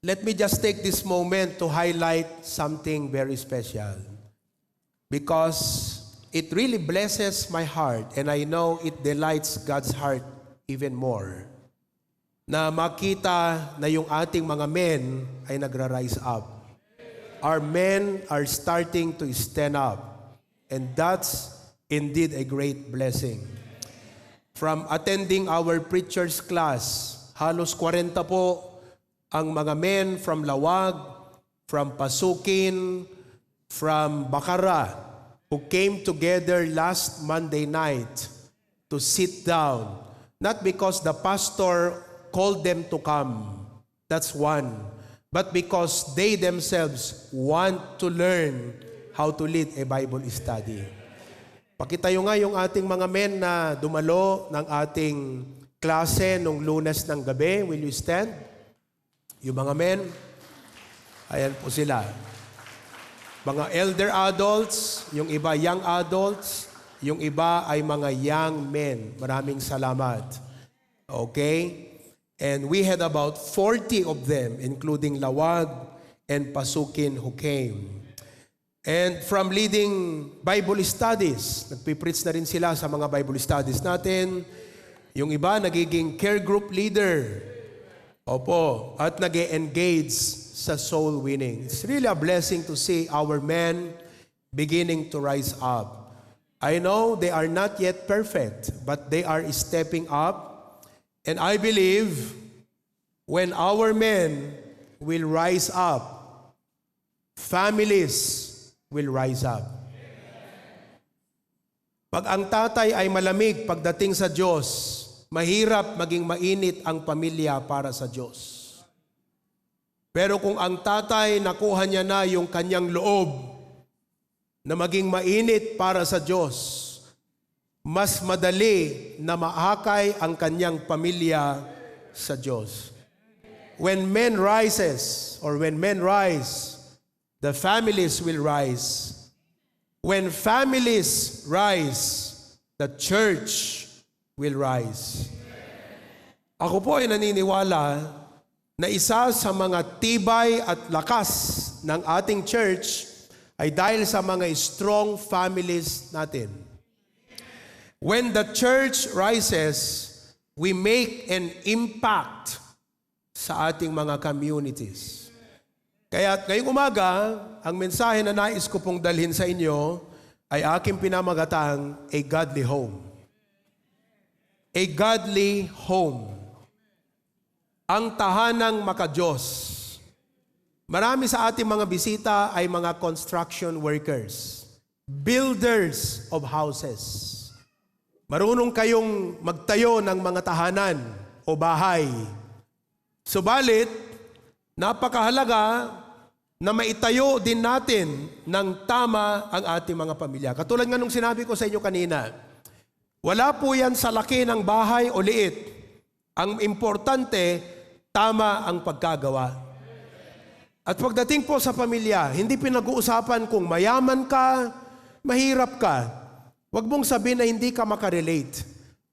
let me just take this moment to highlight something very special because it really blesses my heart and I know it delights God's heart even more na makita na yung ating mga men ay nagra-rise up. Our men are starting to stand up and that's indeed a great blessing. From attending our preacher's class, halos 40 po ang mga men from Lawag, from Pasukin, from Bacara, who came together last Monday night to sit down. Not because the pastor called them to come, that's one, but because they themselves want to learn how to lead a Bible study. Pakitayo nga yung ating mga men na dumalo ng ating klase nung Lunes ng gabi. Will you stand? Yung mga men, ayan po sila. Mga elder adults, yung iba young adults, yung iba ay mga young men. Maraming salamat. Okay? And we had about 40 of them, including Lawag and Pasukin who came. And from leading Bible studies, nagpipreach na rin sila sa mga Bible studies natin. Yung iba, nagiging care group leader. Opo, at nag-engage sa soul winning. It's really a blessing to see our men beginning to rise up. I know they are not yet perfect, but they are stepping up. And I believe when our men will rise up, families will rise up. Pag ang tatay ay malamig pagdating sa Diyos, mahirap maging mainit ang pamilya para sa Diyos. Pero kung ang tatay nakuha niya na yung kanyang loob na maging mainit para sa Diyos, mas madali na maakay ang kanyang pamilya sa Diyos. When men rise, the families will rise. When families rise, the church will rise. Ako po ay naniniwala na isa sa mga tibay at lakas ng ating church ay dahil sa mga strong families natin. When the church rises, we make an impact sa ating mga communities. Kaya ngayong umaga, ang mensahe na nais ko pong dalhin sa inyo ay aking pinamagatang a godly home. A godly home. Ang tahanang makadiyos. Marami sa ating mga bisita ay mga construction workers, builders of houses. Marunong kayong magtayo ng mga tahanan o bahay. Subalit, napakahalaga na maitayo din natin ng tama ang ating mga pamilya. Katulad nga nung sinabi ko sa inyo kanina, wala po yan sa laki ng bahay o liit. Ang importante, tama ang pagkagawa. At pagdating po sa pamilya, hindi pinag-uusapan kung mayaman ka, mahirap ka. Huwag mong sabihin na hindi ka makarelate.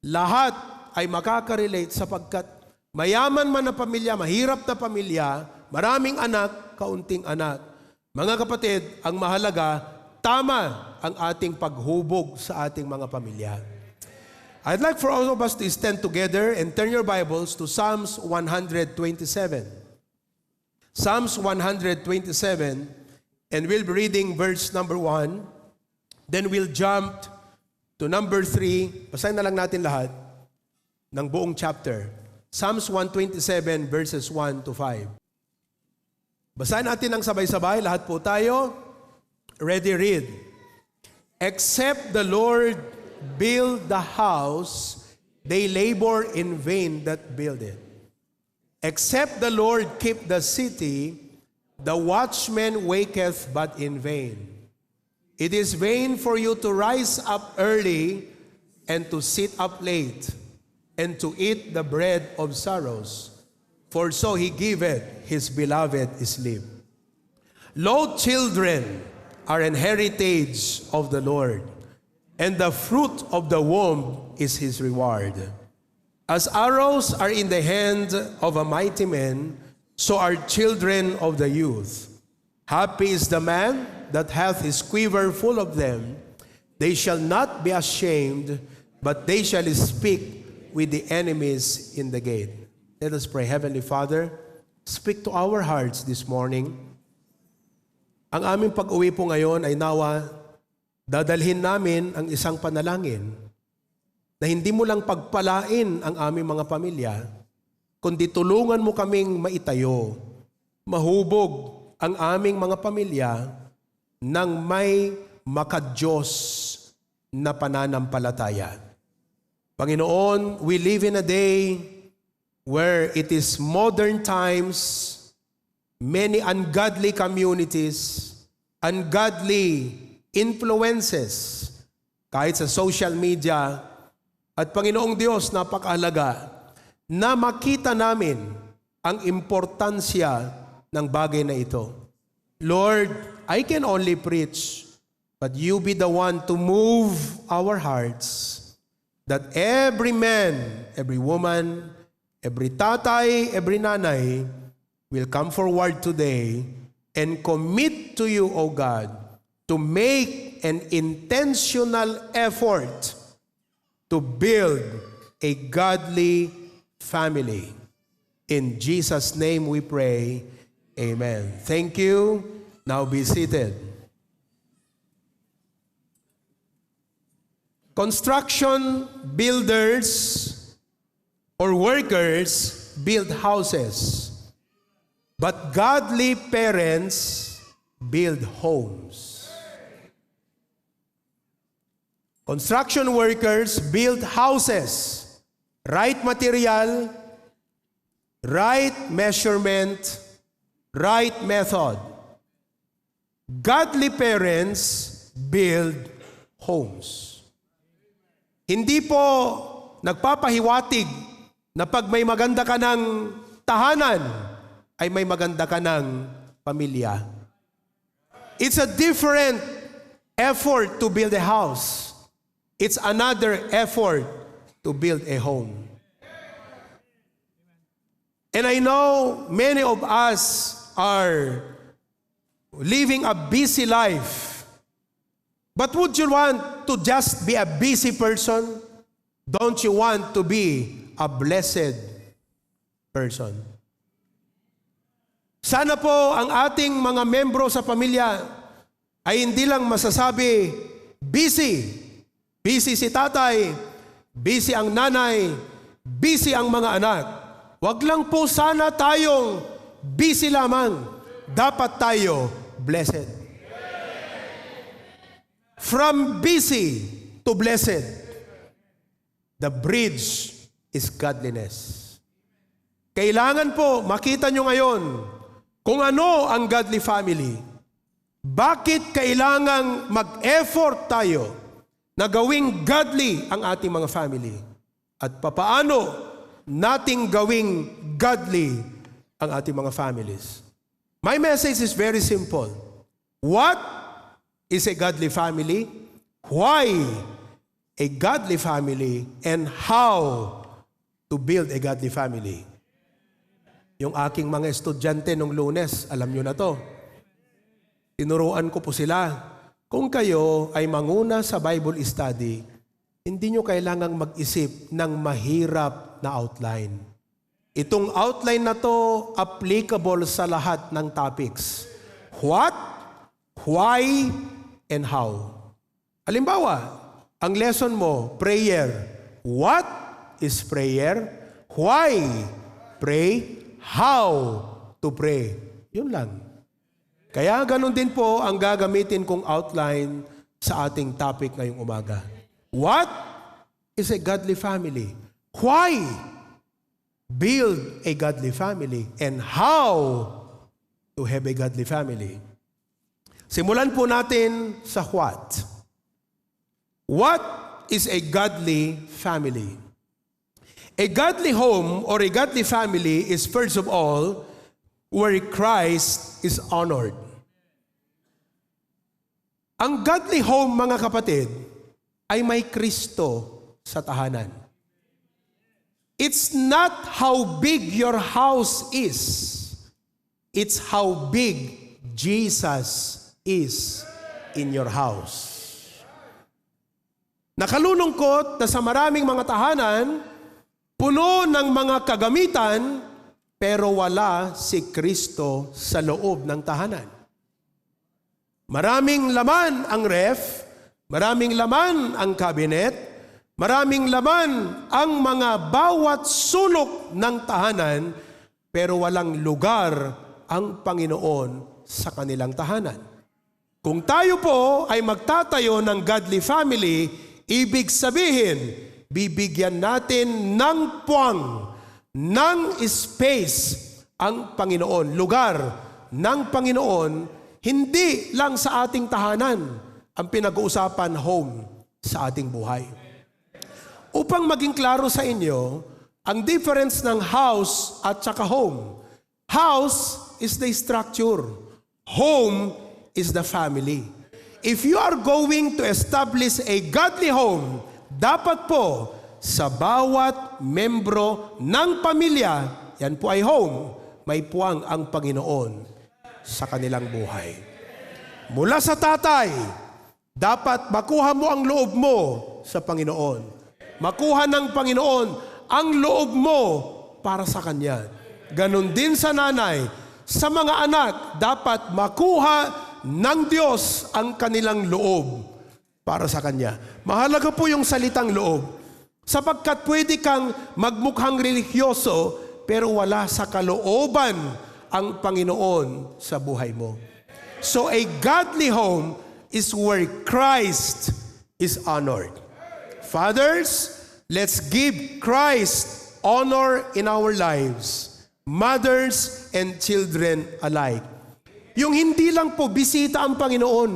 Lahat ay makakarelate sapagkat mayaman man na pamilya, mahirap na pamilya, maraming anak, kaunting anak. Mga kapatid, ang mahalaga, tama ang ating paghubog sa ating mga pamilya. I'd like for all of us to stand together and turn your Bibles to Psalms 127. Psalms 127, and we'll be reading verse number 1. Then we'll jump to number 3, basahin na lang natin lahat ng buong chapter. Psalms 127 verses 1 to 5. Basahin natin ng sabay-sabay, lahat po tayo. Ready, read. Except the Lord build the house, they labor in vain that build it. Except the Lord keep the city, the watchman waketh but in vain. It is vain for you to rise up early and to sit up late and to eat the bread of sorrows, for so he giveth his beloved sleep. Lo, children are an heritage of the Lord, and the fruit of the womb is his reward. As arrows are in the hand of a mighty man, so are children of the youth. Happy is the man that hath his quiver full of them. They shall not be ashamed, but they shall speak with the enemies in the gate. Let us pray. Heavenly Father, speak to our hearts this morning. Ang aming pag-uwi po ngayon ay nawa, dadalhin namin ang isang panalangin na hindi mo lang pagpalain ang aming mga pamilya, kundi tulungan mo kaming maitayo, mahubog ang aming mga pamilya ng may makadiyos na pananampalataya. Panginoon, we live in a day where it is modern times, many ungodly communities, ungodly influences, kahit sa social media. At Panginoong Diyos, napakahalaga na makita namin ang importansya ng bagay na ito. Lord, I can only preach, but you be the one to move our hearts, that every man, every woman, every tatay, every nanay will come forward today and commit to you, O God, to make an intentional effort to build a godly family. In Jesus' name we pray. Amen. Thank you. Now be seated. Construction builders or workers build houses, but godly parents build homes. Construction workers build houses, right material, right measurement, right method. Godly parents build homes. Hindi po nagpapahiwatig na pag may maganda ka ng tahanan, ay may maganda ka ng pamilya. It's a different effort to build a house. It's another effort to build a home. And I know many of us are living a busy life. But would you want to just be a busy person? Don't you want to be a blessed person? Sana po ang ating mga membro sa pamilya ay hindi lang masasabi, busy. Busy si tatay, busy ang nanay, busy ang mga anak. Wag lang po sana tayong busy lamang. Dapat tayo blessed. From busy to blessed, the bridge is godliness. Kailangan po makita nyo ngayon kung ano ang godly family. Bakit kailangang mag-effort tayo na gawing godly ang ating mga family? At papaano nating gawing godly ang ating mga families? My message is very simple. What is a godly family? Why a godly family? And how to build a godly family? Yung aking mga estudyante nung Lunes, alam nyo na to. Tinuruan ko po sila, kung kayo ay manguna sa Bible study, hindi nyo kailangang mag-isip ng mahirap na outline. Itong outline na to applicable sa lahat ng topics. What, why, and how. Halimbawa, ang lesson mo, prayer. What is prayer? Why pray? How to pray. Yun lang. Kaya ganun din po ang gagamitin kong outline sa ating topic ngayong umaga. What is a godly family? Why build a godly family? And how to have a godly family? Simulan po natin sa what. What is a godly family? A godly home or a godly family is first of all where Christ is honored. Ang godly home, mga kapatid, ay may Kristo sa tahanan. It's not how big your house is. It's how big Jesus is in your house. Nakalulungkot na sa maraming mga tahanan, puno ng mga kagamitan, pero wala si Kristo sa loob ng tahanan. Maraming laman ang ref, maraming laman ang cabinet, maraming laman ang mga bawat sulok ng tahanan, pero walang lugar ang Panginoon sa kanilang tahanan. Kung tayo po ay magtatayo ng godly family, ibig sabihin, bibigyan natin ng puwang, ng space ang Panginoon, lugar ng Panginoon, hindi lang sa ating tahanan ang pinag-uusapan home sa ating buhay. Upang maging klaro sa inyo, ang difference ng house at saka home. House is the structure. Home is the family. If you are going to establish a godly home, dapat po sa bawat membro ng pamilya, yan po ay home, may puwang ang Panginoon sa kanilang buhay. Mula sa tatay, dapat makuha mo ang loob mo sa Panginoon. Makuha ng Panginoon ang loob mo para sa Kanya. Ganon din sa nanay, sa mga anak, dapat makuha ng Diyos ang kanilang loob para sa Kanya. Mahalaga po yung salitang loob, sapagkat pwede kang magmukhang religyoso, pero wala sa kalooban ang Panginoon sa buhay mo. So a godly home is where Christ is honored. Fathers, let's give Christ honor in our lives. Mothers and children alike. Yung hindi lang po bisita ang Panginoon,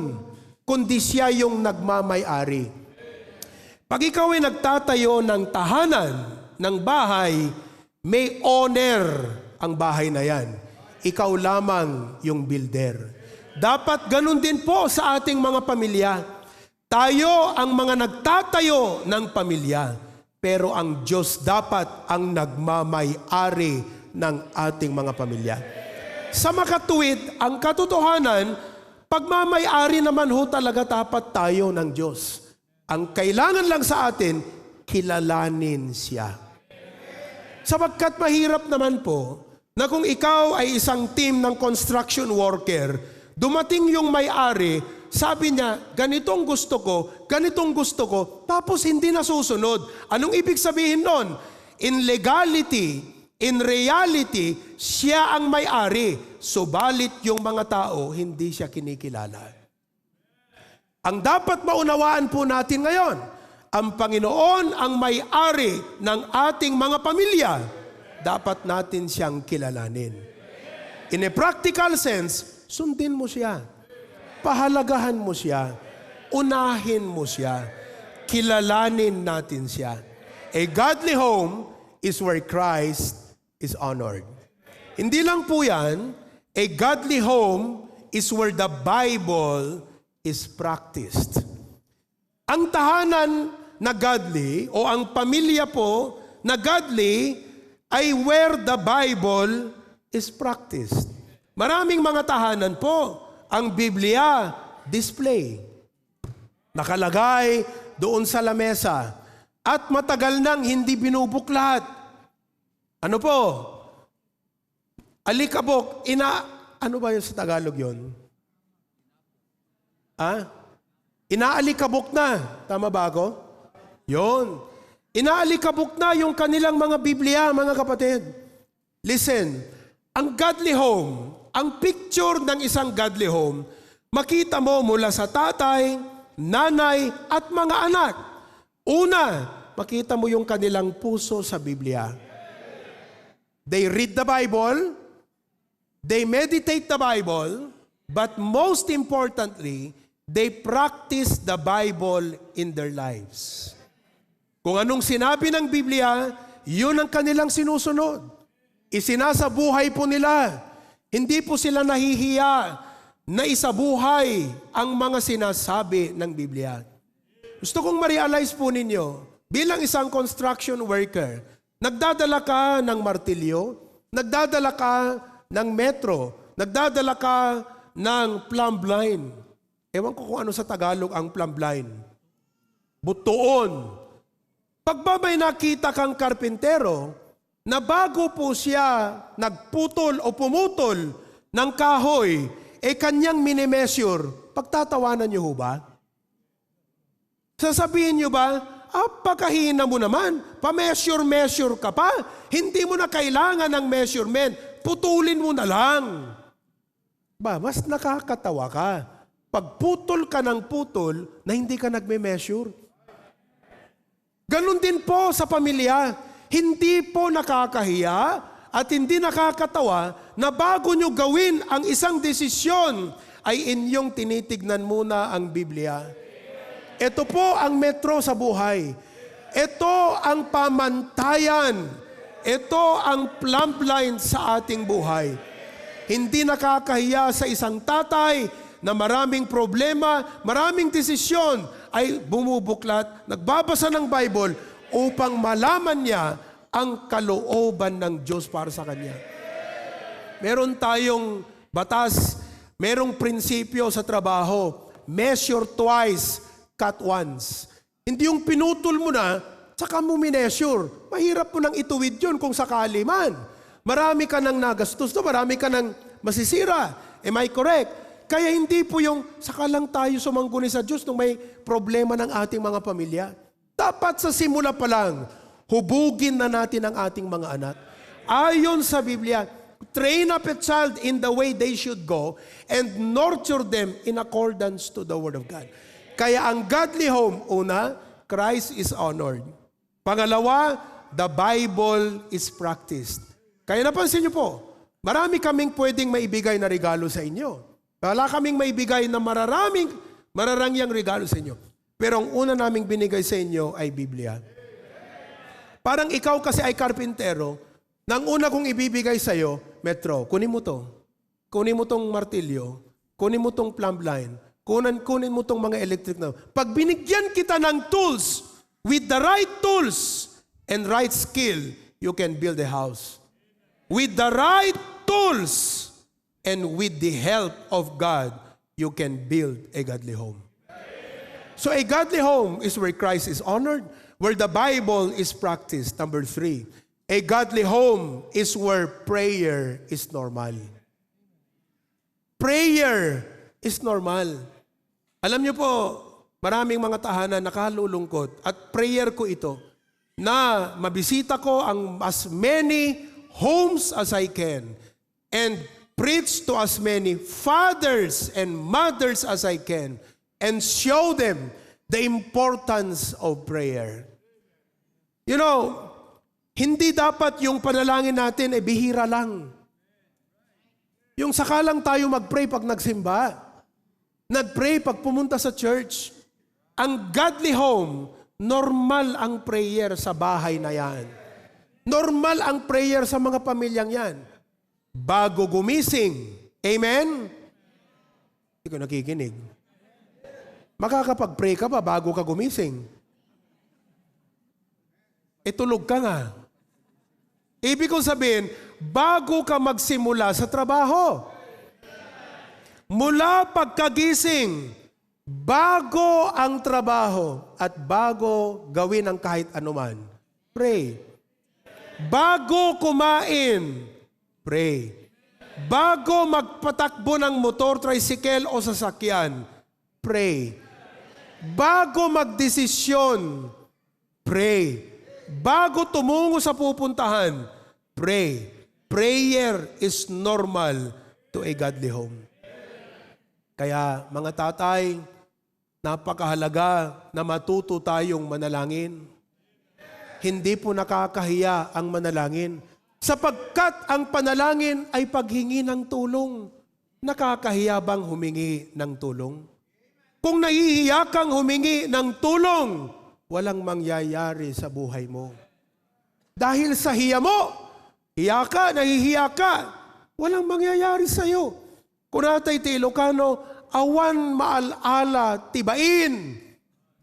kundi siya yung nagmamay-ari. Pag ikaw ay nagtatayo ng tahanan, ng bahay, may owner ang bahay na yan. Ikaw lamang yung builder. Dapat ganun din po sa ating mga pamilya. Tayo ang mga nagtatayo ng pamilya, pero ang Diyos dapat ang nagmamay-ari ng ating mga pamilya. Sa makatuwid, ang katotohanan, pagmamay-ari naman ho talaga dapat tayo ng Diyos. Ang kailangan lang sa atin, kilalanin siya. Sapagkat mahirap naman po, na kung ikaw ay isang team ng construction worker, dumating yung may-ari, sabi niya, ganitong gusto ko, tapos hindi nasusunod. Anong ibig sabihin nun? In legality, in reality, siya ang may-ari. Subalit yung mga tao, hindi siya kinikilala. Ang dapat maunawaan po natin ngayon, ang Panginoon ang may-ari ng ating mga pamilya. Dapat natin siyang kilalanin. In a practical sense, sundin mo siya. Pahalagahan mo siya. Unahin mo siya. Kilalanin natin siya. A godly home is where Christ is honored. Hindi lang po yan, a godly home is where the Bible is practiced. Ang tahanan na godly o ang pamilya po na godly ay where the Bible is practiced. Maraming mga tahanan po, ang Biblia display. Nakalagay doon sa lamesa at matagal nang hindi binubuklat. Ano po? Alikabok, ano ba yun sa Tagalog yun? Inaalikabok na. Tama ba ako? Yun. Inaalikabok na yung kanilang mga Biblia, mga kapatid. Listen, ang godly home, ang picture ng isang godly home, makita mo mula sa tatay, nanay, at mga anak. Una, makita mo yung kanilang puso sa Biblia. They read the Bible, they meditate the Bible, but most importantly, they practice the Bible in their lives. Kung anong sinabi ng Biblia, yun ang kanilang sinusunod. Isinasabuhay po nila. Hindi po sila nahihiya na isabuhay ang mga sinasabi ng Biblia. Gusto kong ma-realize po ninyo, bilang isang construction worker, nagdadala ka ng martilyo, nagdadala ka ng metro, nagdadala ka ng plumb line. Ewan ko kung ano sa Tagalog ang plumb line. Butuon. Pag ba may nakita kang karpintero na bago po siya nagputol o pumutol ng kahoy, kanyang minimeasure, pagtatawanan niyo ho ba? Sasabihin niyo ba, apakahina mo naman, pa-measure ka pa, hindi mo na kailangan ng measurement, putulin mo na lang. Mas nakakatawa ka. Pagputol ka ng putol na hindi ka nagme-measure. Ganon din po sa pamilya. Hindi po nakakahiya at hindi nakakatawa na bago nyo gawin ang isang desisyon ay inyong tinitignan muna ang Biblia. Ito po ang metro sa buhay. Ito ang pamantayan. Ito ang plumb line sa ating buhay. Hindi nakakahiya sa isang tatay na maraming problema, maraming desisyon ay bumubuklat, nagbabasa ng Bible upang malaman niya ang kalooban ng Diyos para sa kanya. Meron tayong batas, merong prinsipyo sa trabaho, measure twice, cut once. Hindi yung pinutol mo na, saka mo mineasure. Mahirap mo nang ituwid yun kung sakali man. Marami ka nang nagastos to, marami ka nang masisira. Am I correct? Kaya hindi po yung saka lang tayo sumangguni sa Diyos nung may problema ng ating mga pamilya. Dapat sa simula pa lang, hubugin na natin ang ating mga anak. Ayon sa Biblia, train up a child in the way they should go and nurture them in accordance to the Word of God. Kaya ang godly home, una, Christ is honored. Pangalawa, the Bible is practiced. Kaya napansin niyo po, marami kaming pwedeng maibigay na regalo sa inyo. Wala kaming maibigay na mararangyang regalo sa inyo. Pero ang una naming binigay sa inyo ay Biblia. Parang ikaw kasi ay karpintero, nang una kong ibibigay sa iyo, Metro, kunin mo to. Kunin mo tong martilyo, kunin mo tong plumb line, kunin mo tong mga electric na. Pag binigyan kita ng tools, with the right tools and right skill, you can build a house. With the right tools and with the help of God, you can build a godly home. So a godly home is where Christ is honored, where the Bible is practiced. Number 3, a godly home is where prayer is normal. Prayer is normal. Alam niyo po, maraming mga tahanan nakalulungkot at prayer ko ito na mabisita ko ang as many homes as I can and preach to as many fathers and mothers as I can and show them the importance of prayer. You know, hindi dapat yung panalangin natin ay bihira lang. Yung sakalang tayo mag-pray pag nagsimba. Nag-pray pag pumunta sa church. Ang godly home, normal ang prayer sa bahay na yan. Normal ang prayer sa mga pamilyang yan. Bago gumising. Amen? Hindi ko nakikinig. Makakapag-pray ka ba bago ka gumising? Tulog ka nga. Ibig kong sabihin, bago ka magsimula sa trabaho. Mula pagkagising, bago ang trabaho at bago gawin ang kahit anuman, pray. Bago kumain, pray. Bago magpatakbo ng motor, tricycle o sasakyan, pray. Bago magdesisyon, pray. Bago tumungo sa pupuntahan, pray. Prayer is normal to a godly home. Kaya mga tatay, napakahalaga na matuto tayong manalangin. Hindi po nakakahiya ang manalangin. Sapagkat ang panalangin ay paghingi ng tulong. Nakakahiya bang humingi ng tulong? Kung nahihiya kang humingi ng tulong, walang mangyayari sa buhay mo. Dahil sa hiya mo, hiya ka, nahihiya ka, walang mangyayari sa iyo. Kunatay ti Ilocano, awan maalala tibain,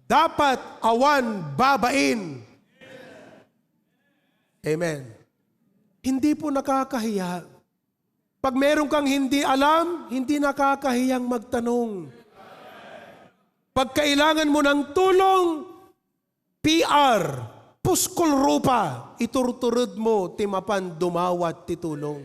dapat awan babain. Amen. Hindi po nakakahiya. Pag meron kang hindi alam, hindi nakakahiyang magtanong. Pag kailangan mo ng tulong, PR, puskol rupa, iturturod mo, timapan, dumawat, titulong.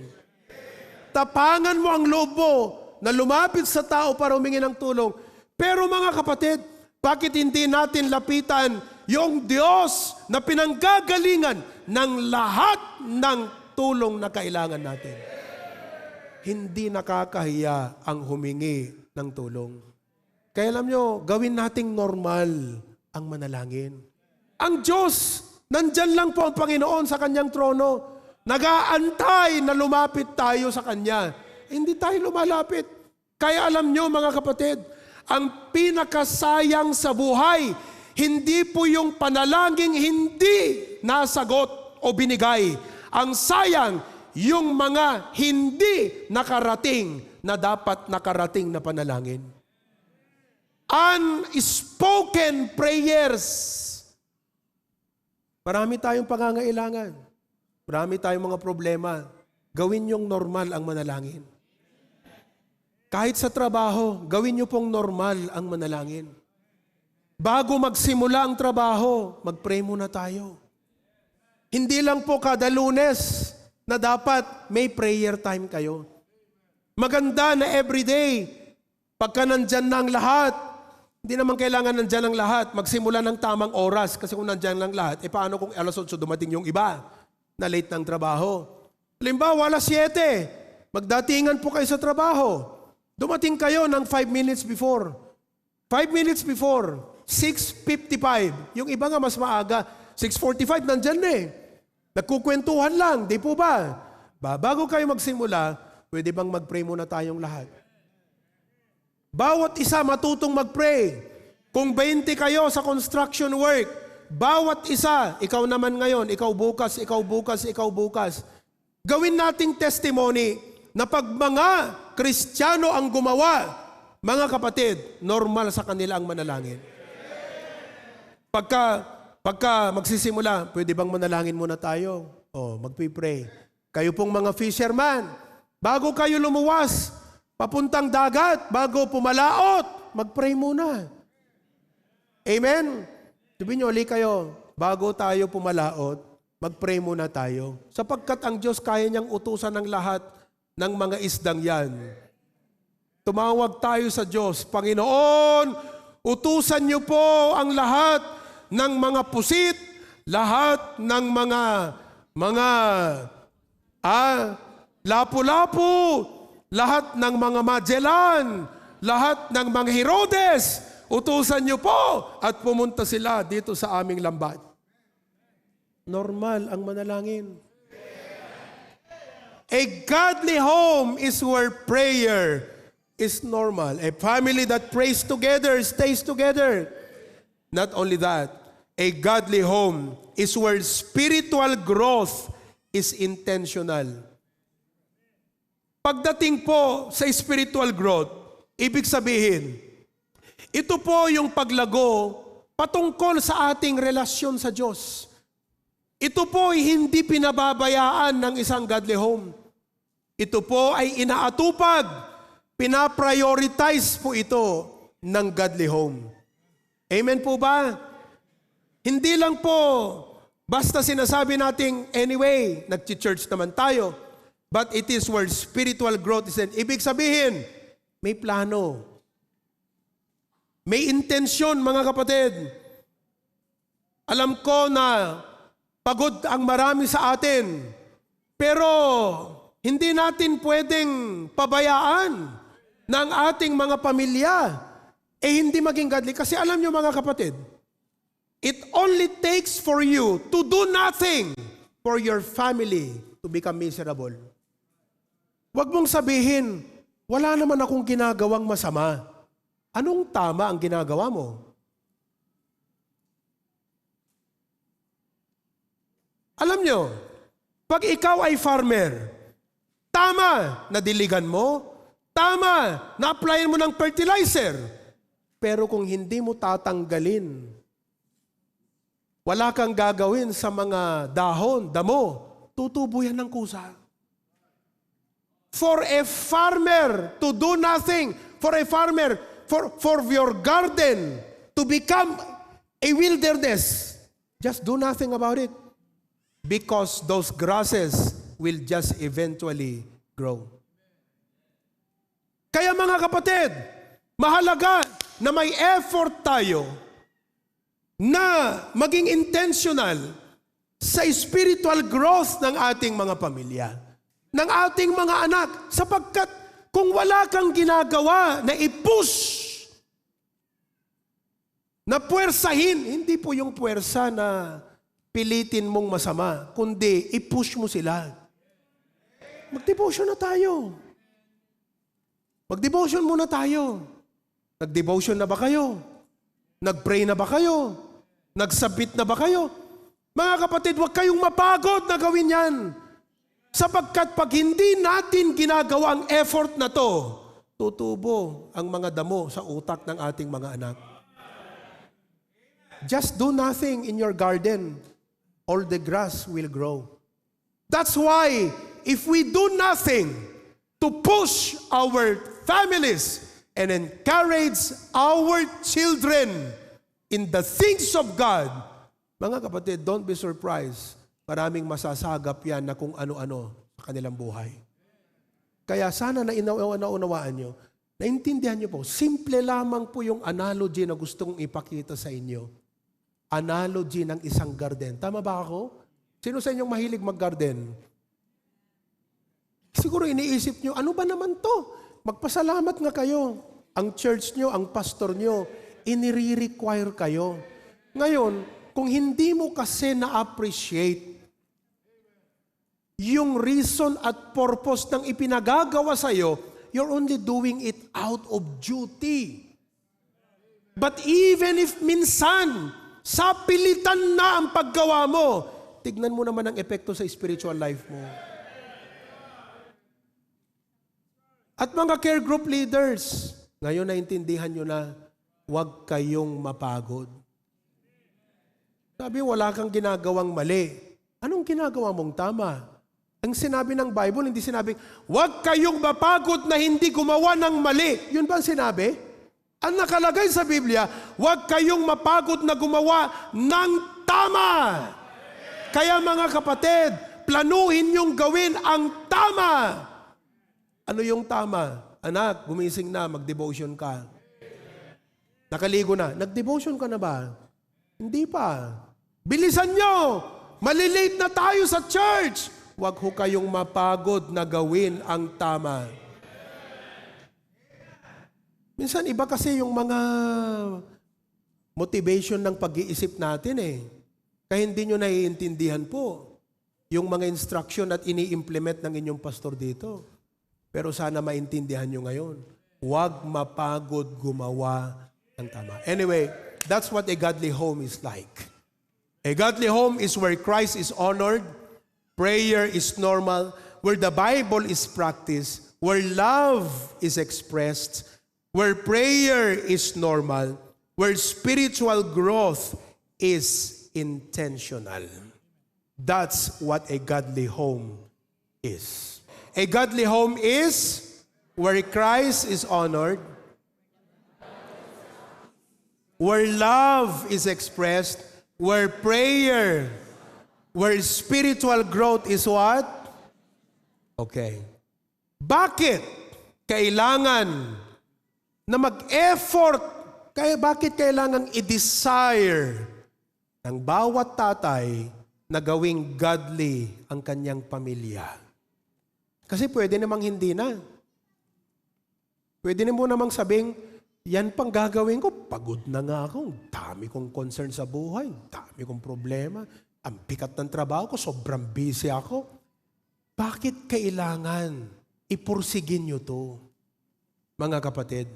Tapangan mo ang loob mo na lumapit sa tao para humingi ng tulong. Pero mga kapatid, bakit hindi natin lapitan yung Diyos na pinanggagalingan ng lahat ng tulong na kailangan natin? Hindi nakakahiya ang humingi ng tulong. Kaya alam nyo, gawin nating normal ang manalangin. Ang Diyos, nandyan lang po ang Panginoon sa kanyang trono. Nag-aantay na lumapit tayo sa Kanya. Hindi tayo lumalapit. Kaya alam nyo mga kapatid, ang pinakasayang sa buhay, hindi po yung panalangin hindi nasagot o binigay. Ang sayang, yung mga hindi nakarating na dapat nakarating na panalangin. Unspoken prayers. Marami tayong pangangailangan. Marami tayong mga problema. Gawin yung normal ang manalangin. Kahit sa trabaho, gawin nyo pong normal ang manalangin. Bago magsimula ang trabaho, mag-pray muna tayo. Hindi lang po kada Lunes na dapat may prayer time kayo. Maganda na everyday, pagka nandyan na ang lahat, hindi naman kailangan nandyan ang lahat, magsimula ng tamang oras. Kasi kung nandyan lang lahat, paano kung alas 8 dumating yung iba na late ng trabaho? Halimbawa, alas 7, magdatingan po kayo sa trabaho. Dumating kayo ng 5 minutes before. 5 minutes before, 6:55. Yung iba nga mas maaga, 6:45 nandyan na eh. Nagkukwentuhan lang, di po ba? Bago kayo magsimula, pwede bang mag-pray muna tayong lahat? Bawat isa matutong mag-pray. Kung 20 kayo sa construction work, bawat isa, ikaw naman ngayon, ikaw bukas, ikaw bukas, ikaw bukas. Gawin nating testimony na pag mga Kristiyano ang gumawa, mga kapatid, normal sa kanila ang manalangin. Pagka magsisimula, pwede bang manalangin muna tayo? Magpipray. Kayo pong mga fisherman, bago kayo lumuwas, papuntang dagat, bago pumalaot, mag-pray muna. Amen? Sabihin nyo, ulit kayo, bago tayo pumalaot, mag-pray muna tayo. Sapagkat ang Diyos kaya niyang utusan ng lahat ng mga isdang yan. Tumawag tayo sa Diyos, Panginoon, utusan niyo po ang lahat ng mga pusit, lahat ng mga lapu-lapu, lahat ng mga Magellan, lahat ng mga Herodes, utusan niyo po at pumunta sila dito sa aming lambat. Normal ang manalangin. A godly home is where prayer is normal. A family that prays together stays together. Not only that, a godly home is where spiritual growth is intentional. Pagdating po sa spiritual growth, ibig sabihin, ito po yung paglago patungkol sa ating relasyon sa Diyos. Ito po ay hindi pinababayaan ng isang godly home. Ito po ay inaatupag, pinaprioritize po ito ng godly home. Amen po ba? Hindi lang po basta sinasabi nating anyway, nag-church naman tayo, but it is where spiritual growth is. Ibig sabihin, may plano. May intensyon, mga kapatid. Alam ko na pagod ang marami sa atin, pero hindi natin pwedeng pabayaan ng ating mga pamilya hindi maging godly. Kasi alam nyo mga kapatid, it only takes for you to do nothing for your family to become miserable. Huwag mong sabihin, wala naman akong ginagawang masama. Anong tama ang ginagawa mo? Alam nyo, pag ikaw ay farmer, tama na diligan mo, tama na applyan mo ng fertilizer, pero kung hindi mo tatanggalin, wala kang gagawin sa mga dahon, damo, tutubo yan ng kusa. for a farmer to do nothing, for a farmer, for your garden to become a wilderness. Just do nothing about it. Because those grasses will just eventually grow. Kaya mga kapatid, mahalaga na may effort tayo na maging intentional sa spiritual growth ng ating mga pamilya, ng ating mga anak, sapagkat kung wala kang ginagawa na i-push, na puwersahin, hindi po yung puwersa na pilitin mong masama, kundi i-push mo sila. Mag-devotion na tayo. Mag-devotion muna tayo. Nag-devotion na ba kayo? Nag-pray na ba kayo? Nag-submit na ba kayo? Mga kapatid, huwag kayong mapagod na gawin yan. Sapagkat pag hindi natin ginagawa ang effort na to, tutubo ang mga damo sa utak ng ating mga anak. Just do nothing in your garden. All the grass will grow. That's why, if we do nothing to push our families and encourage our children in the things of God, mga kapatid, don't be surprised. Maraming masasagap yan na kung ano-ano sa kanilang buhay. Kaya sana na naunawaan nyo, naintindihan nyo po, simple lamang po yung analogy na gustong ipakita sa inyo. Analogy ng isang garden. Tama ba ako? Sino sa inyong mahilig mag-garden? Siguro iniisip nyo, ano ba naman to? Magpasalamat nga kayo. Ang church nyo, ang pastor nyo, inire-require kayo. Ngayon, kung hindi mo kasi na-appreciate yung reason at purpose ng ipinagagawa sa'yo, you're only doing it out of duty. But even if minsan, sa pilitan na ang paggawa mo, tignan mo naman ang epekto sa spiritual life mo. At mga care group leaders, ngayon naintindihan nyo na, huwag kayong mapagod. Sabi, wala kang ginagawang mali. Anong ginagawa mong tama? Ang sinabi ng Bible, hindi sinabing, huwag kayong mapagod na hindi gumawa ng mali. Yun ba ang sinabi? Ang nakalagay sa Biblia, huwag kayong mapagod na gumawa ng tama. Kaya mga kapatid, planuhin niyong gawin ang tama. Ano yung tama? Anak, gumising na, mag-devotion ka. Nakaligo na. Nag-devotion ka na ba? Hindi pa. Bilisan nyo! Malilate na tayo sa church! Huwag ho kayong mapagod na gawin ang tama. Minsan, iba kasi yung mga motivation ng pag-iisip natin eh. Kaya hindi nyo naiintindihan po yung mga instruction at ini-implement ng inyong pastor dito. Pero sana maintindihan nyo ngayon. Huwag mapagod gumawa ng tama. Anyway, that's what a godly home is like. A godly home is where Christ is honored, prayer is normal, where the Bible is practiced, where love is expressed, where prayer is normal, where spiritual growth is intentional. That's what a godly home is. A godly home is where Christ is honored, where love is expressed, where prayer, where spiritual growth is what? Okay. Bakit kailangan na mag-effort? Bakit kailangan i-desire ng bawat tatay na gawing godly ang kanyang pamilya? Kasi pwede namang hindi na. Pwede mo namang sabing, yan pang gagawin ko, pagod na nga ako, dami kong concern sa buhay, dami kong problema, ang bigat ng trabaho ko, sobrang busy ako. Bakit kailangan ipursigin nyo to, mga kapatid?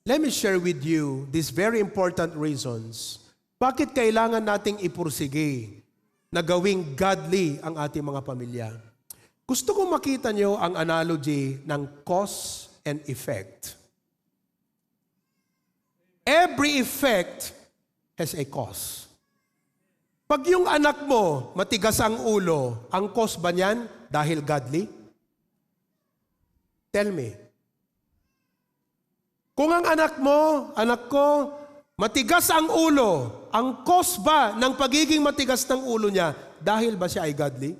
Let me share with you these very important reasons. Bakit kailangan nating ipursige na gawing godly ang ating mga pamilya? Gusto kong makita nyo ang analogy ng cause and effect. Every effect has a cause. Pag yung anak mo matigas ang ulo, ang cause ba niyan dahil godly? Tell me. Kung ang anak mo, anak ko, matigas ang ulo, ang cause ba ng pagiging matigas ng ulo niya, dahil ba siya ay godly?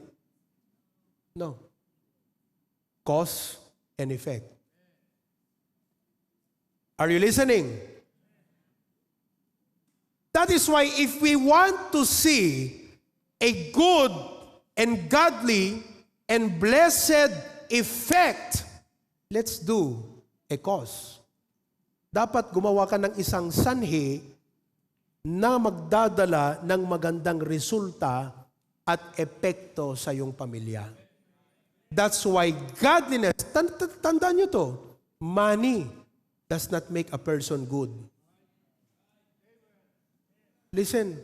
No. Cause and effect. Are you listening? That is why if we want to see a good and godly and blessed effect, let's do a cause. Dapat gumawa ka ng isang sanhi na magdadala ng magandang resulta at epekto sa iyong pamilya. That's why godliness, tandaan nyo to, money does not make a person good. Listen,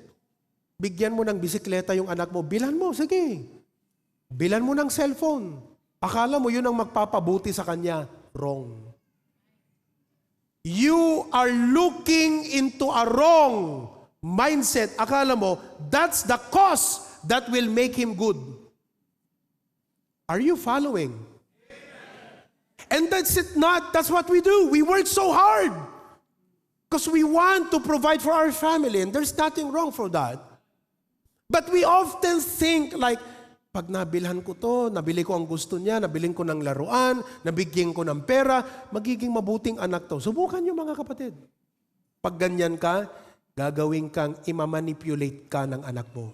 bigyan mo ng bisikleta yung anak mo, bilan mo, sige. Bilan mo ng cellphone. Akala mo yun ang magpapabuti sa kanya. Wrong. You are looking into a wrong mindset. Akala mo, that's the cause that will make him good. Are you following? And that's it not. That's what we do. We work so hard because we want to provide for our family, and there's nothing wrong for that. But we often think like, pag nabilhan ko to, nabili ko ang gusto niya, nabiling ko ng laruan, nabigyan ko ng pera, magiging mabuting anak to. Subukan niyo mga kapatid. Pag ganyan ka, gagawin kang imamanipulate ka ng anak mo.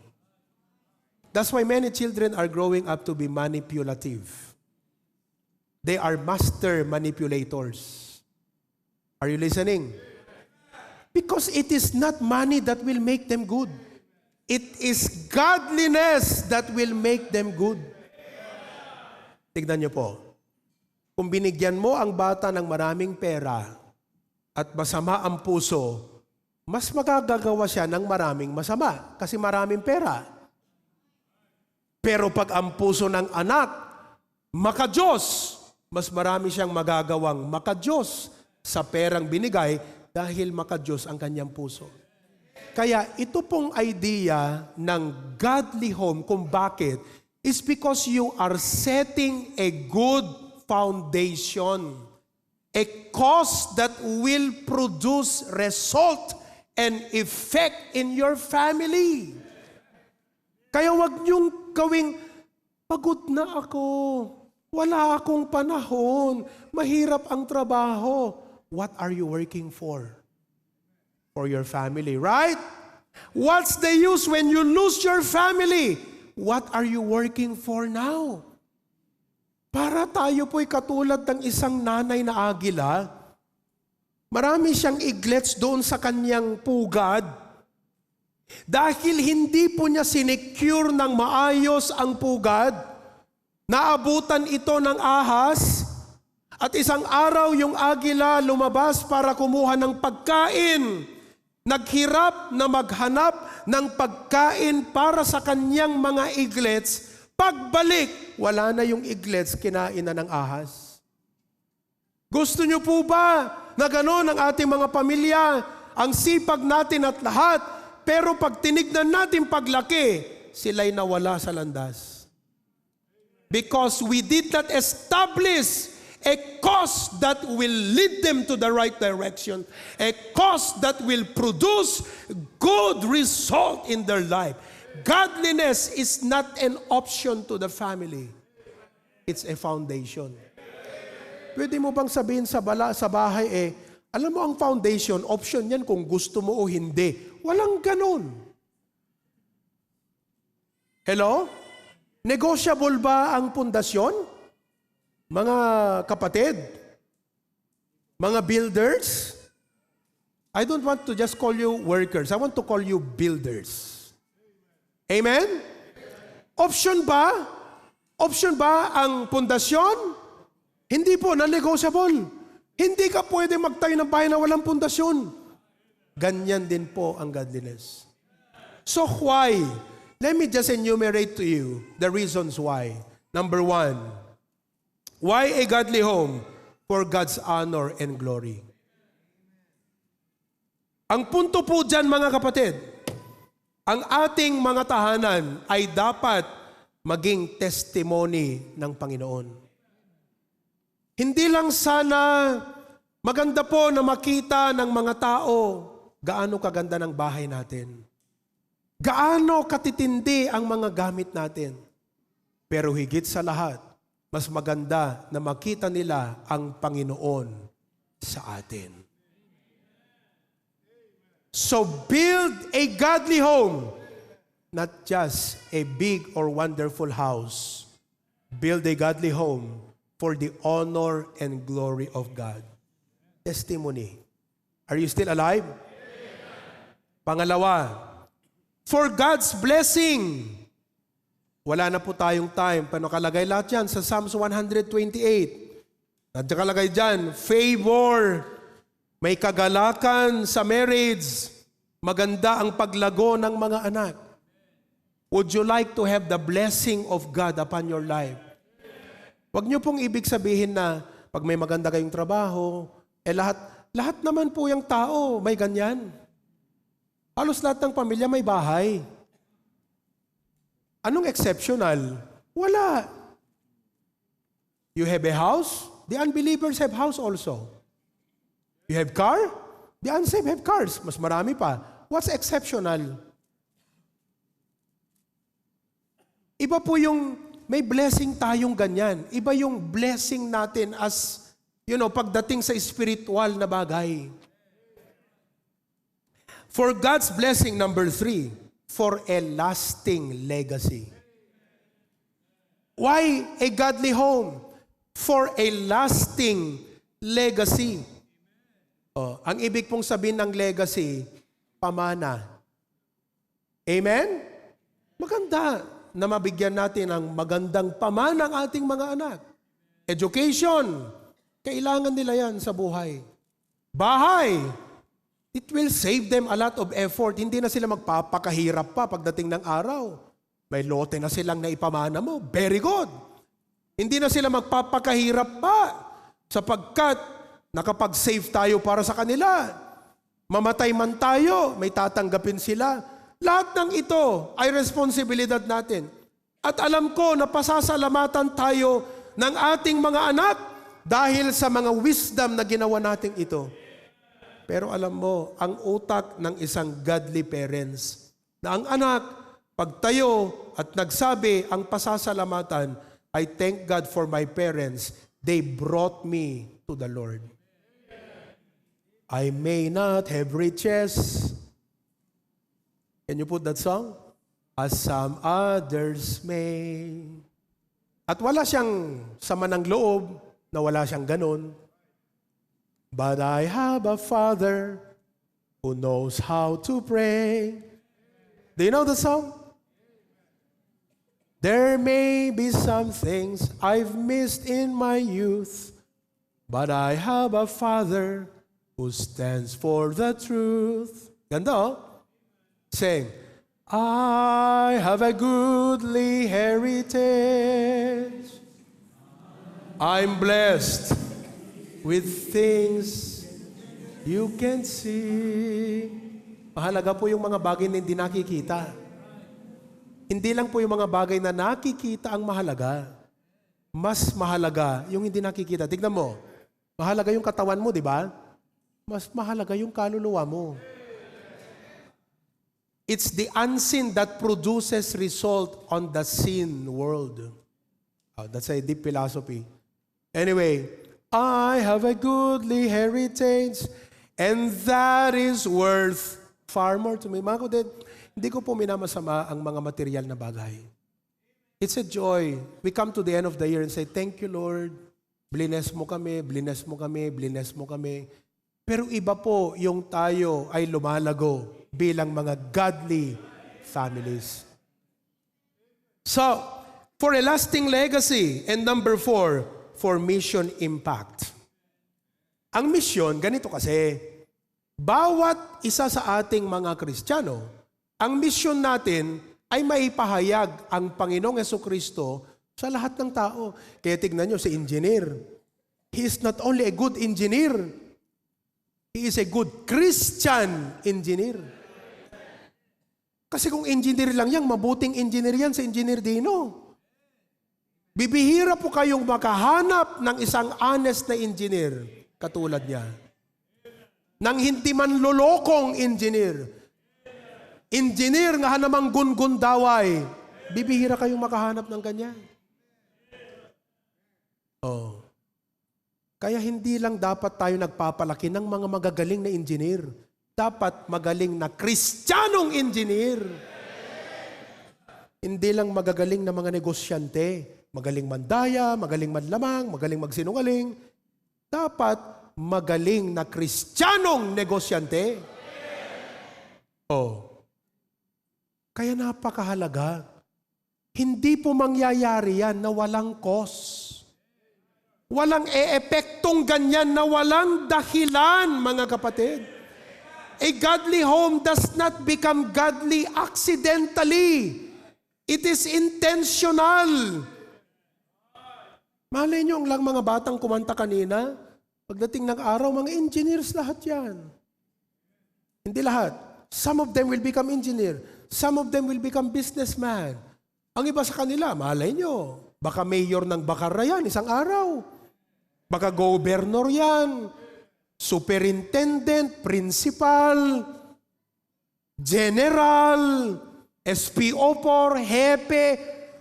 That's why many children are growing up to be manipulative. They are master manipulators. Are you listening? Because it is not money that will make them good. It is godliness that will make them good. Tignan niyo po. Kung binigyan mo ang bata ng maraming pera at masama ang puso, mas magagagawa siya ng maraming masama kasi maraming pera. Pero pag ang puso ng anak, maka-Diyos, mas marami siyang magagawang maka-Diyos sa perang binigay dahil maka-Diyos ang kanyang puso. Kaya ito pong idea ng godly home kung bakit is because you are setting a good foundation. A cause that will produce result and effect in your family. Kaya wag niyong gawing, pagod na ako, wala akong panahon, mahirap ang trabaho. What are you working for? For your family, right? What's the use when you lose your family? What are you working for now? Para tayo po'y katulad ng isang nanay na agila, marami siyang iglets doon sa kanyang pugad. Dahil hindi po niya sinecure ng maayos ang pugad, naabutan ito ng ahas, at isang araw yung agila lumabas para kumuha ng pagkain. Naghirap na maghanap ng pagkain para sa kanyang mga iglets. Pagbalik, wala na yung iglets, kinain na ng ahas. Gusto niyo po ba na gano'n ang ating mga pamilya? Ang sipag natin at lahat, pero pag tinignan natin paglaki, sila'y nawala sa landas. Because we did not establish a cause that will lead them to the right direction. A cause that will produce good result in their life. Godliness is not an option to the family. It's a foundation. Pwede mo bang sabihin sa bahay, alam mo ang foundation, option yan kung gusto mo o hindi. Walang ganun. Hello? Negotiable ba ang pundasyon? Mga kapatid, mga builders, I don't want to just call you workers. I want to call you builders. Amen? Option ba? Option ba ang pundasyon? Hindi po, non-negotiable. Hindi ka pwede magtayo ng bahay na walang pundasyon. Ganyan din po ang godliness. So why? Let me just enumerate to you the reasons why. Number 1, why a godly home? For God's honor and glory. Ang punto po dyan mga kapatid, ang ating mga tahanan ay dapat maging testimony ng Panginoon. Hindi lang sana maganda po na makita ng mga tao gaano kaganda ng bahay natin. Gaano katitindi ang mga gamit natin. Pero higit sa lahat, mas maganda na makita nila ang Panginoon sa atin. So build a godly home, not just a big or wonderful house. Build a godly home for the honor and glory of God. Testimony. Are you still alive? Pangalawa, for God's blessing. Wala na po tayong time. Pero nakalagay lahat yan sa Psalms 128. At nakalagay dyan, favor, may kagalakan sa marriage, maganda ang paglago ng mga anak. Would you like to have the blessing of God upon your life? Huwag niyo pong ibig sabihin na pag may maganda kayong trabaho, lahat naman po yung tao may ganyan. Halos lahat ng pamilya may bahay. Anong exceptional? Wala. You have a house? The unbelievers have house also. You have car? The unsaved have cars. Mas marami pa. What's exceptional? Iba po yung may blessing tayong ganyan. Iba yung blessing natin as, pagdating sa spiritual na bagay. For God's blessing, number 3, for a lasting legacy. Why a godly home? For a lasting legacy. Ang ibig pong sabihin ng legacy, pamana. Amen? Maganda na mabigyan natin ng magandang pamana ang ating mga anak. Education, kailangan nila yan sa buhay. Bahay, it will save them a lot of effort. Hindi na sila magpapakahirap pa pagdating ng araw. May lote na silang naipamana mo. Very good. Hindi na sila magpapakahirap pa sapagkat nakapag-save tayo para sa kanila. Mamatay man tayo, may tatanggapin sila. Lahat ng ito ay responsibilidad natin. At alam ko na pasasalamatan tayo ng ating mga anak dahil sa mga wisdom na ginawa natin ito. Pero alam mo, ang utak ng isang godly parents, na ang anak, pagtayo at nagsabi ang pasasalamatan, I thank God for my parents. They brought me to the Lord. I may not have riches. Can you put that song? As some others may. At wala siyang sama ng loob na wala siyang ganun. But I have a Father who knows how to pray. Do you know the song? There may be some things I've missed in my youth, but I have a Father who stands for the truth. Ganda, oh? Sing. I have a goodly heritage. I'm blessed with things you can see. Mahalaga po yung mga bagay na hindi nakikita. Hindi lang po yung mga bagay na nakikita ang mahalaga. Mas mahalaga yung hindi nakikita. Tignan mo, mahalaga yung katawan mo, di ba? Mas mahalaga yung kaluluwa mo. It's the unseen that produces result on the seen world. That's a deep philosophy. Anyway, I have a goodly heritage, and that is worth far more to me. Mga kapatid, hindi ko po minamasama ang mga material na bagay. It's a joy. We come to the end of the year and say, thank you, Lord. Bless mo kami, bless mo kami, bless mo kami. Pero iba po yung tayo ay lumalago bilang mga godly families. So, for a lasting legacy. And number 4, for mission impact. Ang mission, ganito kasi, bawat isa sa ating mga Kristiyano, ang mission natin ay maipahayag ang Panginoong Jesucristo sa lahat ng tao. Kaya tignan nyo, si engineer. He is not only a good engineer, he is a good Christian engineer. Kasi kung engineer lang yan, mabuting engineer yan sa Engineer Dino. Bibihira po kayong makahanap ng isang honest na engineer katulad niya. Nang hindi man lolokong engineer. Engineer nga namang gun-gun daway. Bibihira kayong makahanap ng ganyan. Oh. Kaya hindi lang dapat tayo nagpapalaki ng mga magagaling na engineer. Dapat magaling na Kristiyanong engineer. Hindi lang magagaling na mga negosyante. Magaling mandaya, magaling manlamang, magaling magsinungaling. Dapat magaling na Kristiyanong negosyante. Oh. Kaya napakahalaga. Hindi po mangyayari yan na walang cause. Walang eepektong ganyan na walang dahilan, mga kapatid. A godly home does not become godly accidentally. It is intentional. Malay nyo, ang lang mga batang kumanta kanina, pagdating ng araw, mga engineers lahat yan. Hindi lahat. Some of them will become engineer. Some of them will become businessman. Ang iba sa kanila, malay nyo, baka mayor ng Bacara yan isang araw. Baka governor yan, superintendent, principal, general, SPO4, hepe.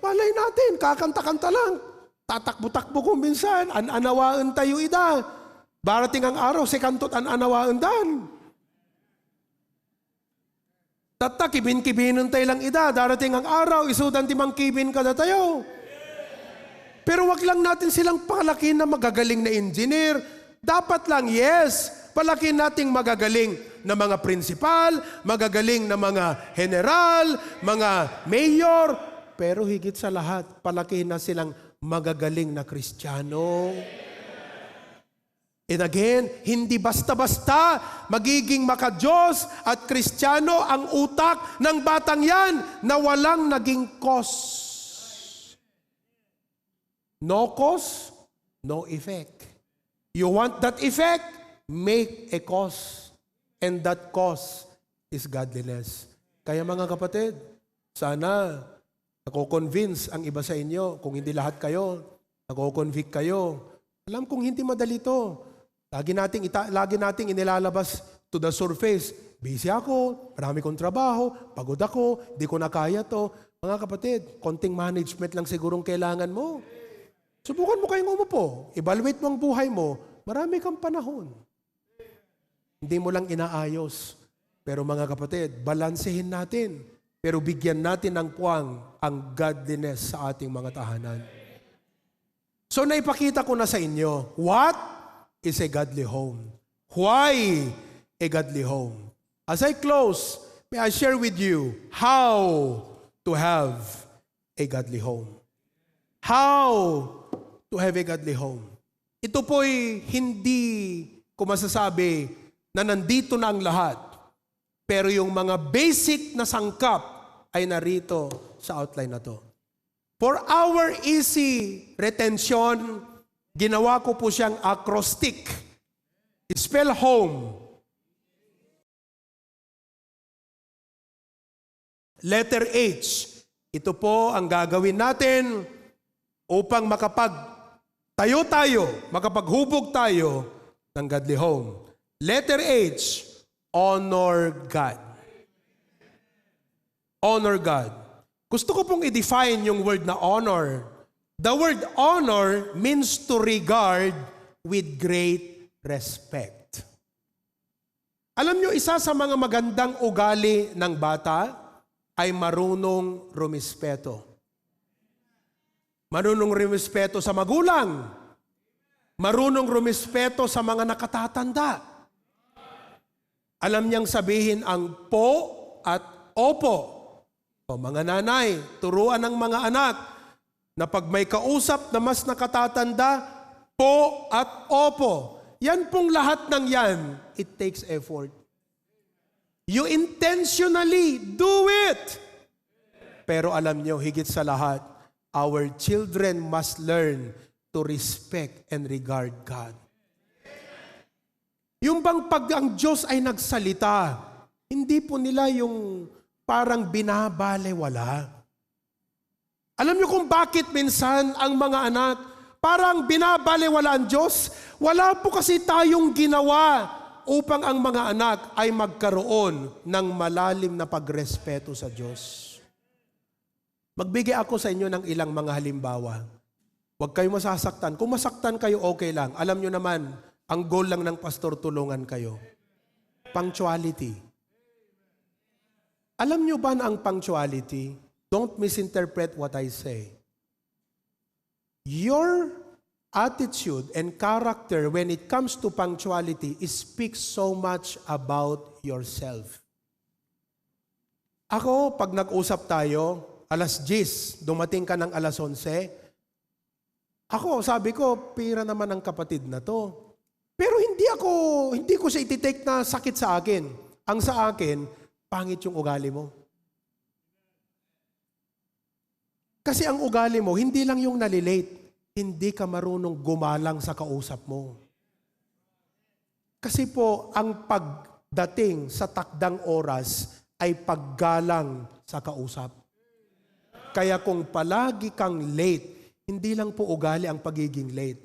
Malay natin, kakanta-kanta lang. Tatakbo-takbo kung minsan, anawaan tayo ida. Barating ang araw, sekantot anawaan dan. Tatta, kibin-kibinan tayo lang ida. Darating ang araw, isudan timang kibin ka na tayo. Pero wag lang natin silang palakin na magagaling na engineer. Dapat lang, yes, palakin nating magagaling na mga principal, magagaling na mga general, mga mayor. Pero higit sa lahat, palakin na silang magagaling na Kristiyano. And again, hindi basta-basta magiging maka-Diyos at Kristiyano ang utak ng batang yan na walang naging cause. No cause, no effect. You want that effect? Make a cause. And that cause is godliness. Kaya mga kapatid, sana nako-convince ang iba sa inyo, kung hindi lahat kayo, nako-convict kayo. Alam kong hindi madali ito. Lagi nating inilalabas to the surface. Busy ako, marami kong trabaho, pagod ako, di ko na kaya to. Mga kapatid, konting management lang sigurong kailangan mo. Subukan mo kayong umupo. Evaluate mo ang buhay mo. Marami kang panahon. Hindi mo lang inaayos. Pero mga kapatid, balansehin natin. Pero bigyan natin ng puwang ang godliness sa ating mga tahanan. So naipakita ko na sa inyo, what is a godly home? Why a godly home? As I close, may I share with you how to have a godly home. How to have a godly home. Ito po'y hindi ko masasabi na nandito na ang lahat. Pero yung mga basic na sangkap ay narito sa outline na to. For our easy retention, ginawa ko po siyang acrostic. Spell home. Letter H. Ito po ang gagawin natin upang makapaghubog tayo ng godly home. Letter H, honor God. Honor God. Gusto ko pong i-define yung word na honor. The word honor means to regard with great respect. Alam nyo, isa sa mga magandang ugali ng bata ay marunong rumispeto. Marunong rumispeto sa magulang. Marunong rumispeto sa mga nakatatanda. Alam niyang sabihin ang po at opo. O mga nanay, turuan ng mga anak na pag may kausap na mas nakatatanda, po at opo. Yan pong lahat ng yan, it takes effort. You intentionally do it. Pero alam niyo, higit sa lahat, our children must learn to respect and regard God. Yung bang pag ang Diyos ay nagsalita, hindi po nila yung parang binabalewala. Alam niyo kung bakit minsan ang mga anak parang binabaliwala ang Diyos? Wala po kasi tayong ginawa upang ang mga anak ay magkaroon ng malalim na pagrespeto sa Diyos. Magbigay ako sa inyo ng ilang mga halimbawa. Huwag kayo masasaktan. Kung masaktan kayo, okay lang. Alam niyo naman, ang goal lang ng pastor, tulungan kayo. Punctuality. Alam niyo ba na ang punctuality? Don't misinterpret what I say. Your attitude and character when it comes to punctuality speaks so much about yourself. Ako, pag nag-usap tayo, alas 10, dumating ka ng alas 11, ako, sabi ko, pira naman ang kapatid na to. Pero hindi ko siya ititake na sakit sa akin. Ang sa akin, pangit yung ugali mo. Kasi ang ugali mo, hindi lang yung nalilate, hindi ka marunong gumalang sa kausap mo. Kasi po, ang pagdating sa takdang oras ay paggalang sa kausap. Kaya kung palagi kang late, hindi lang po ugali ang pagiging late,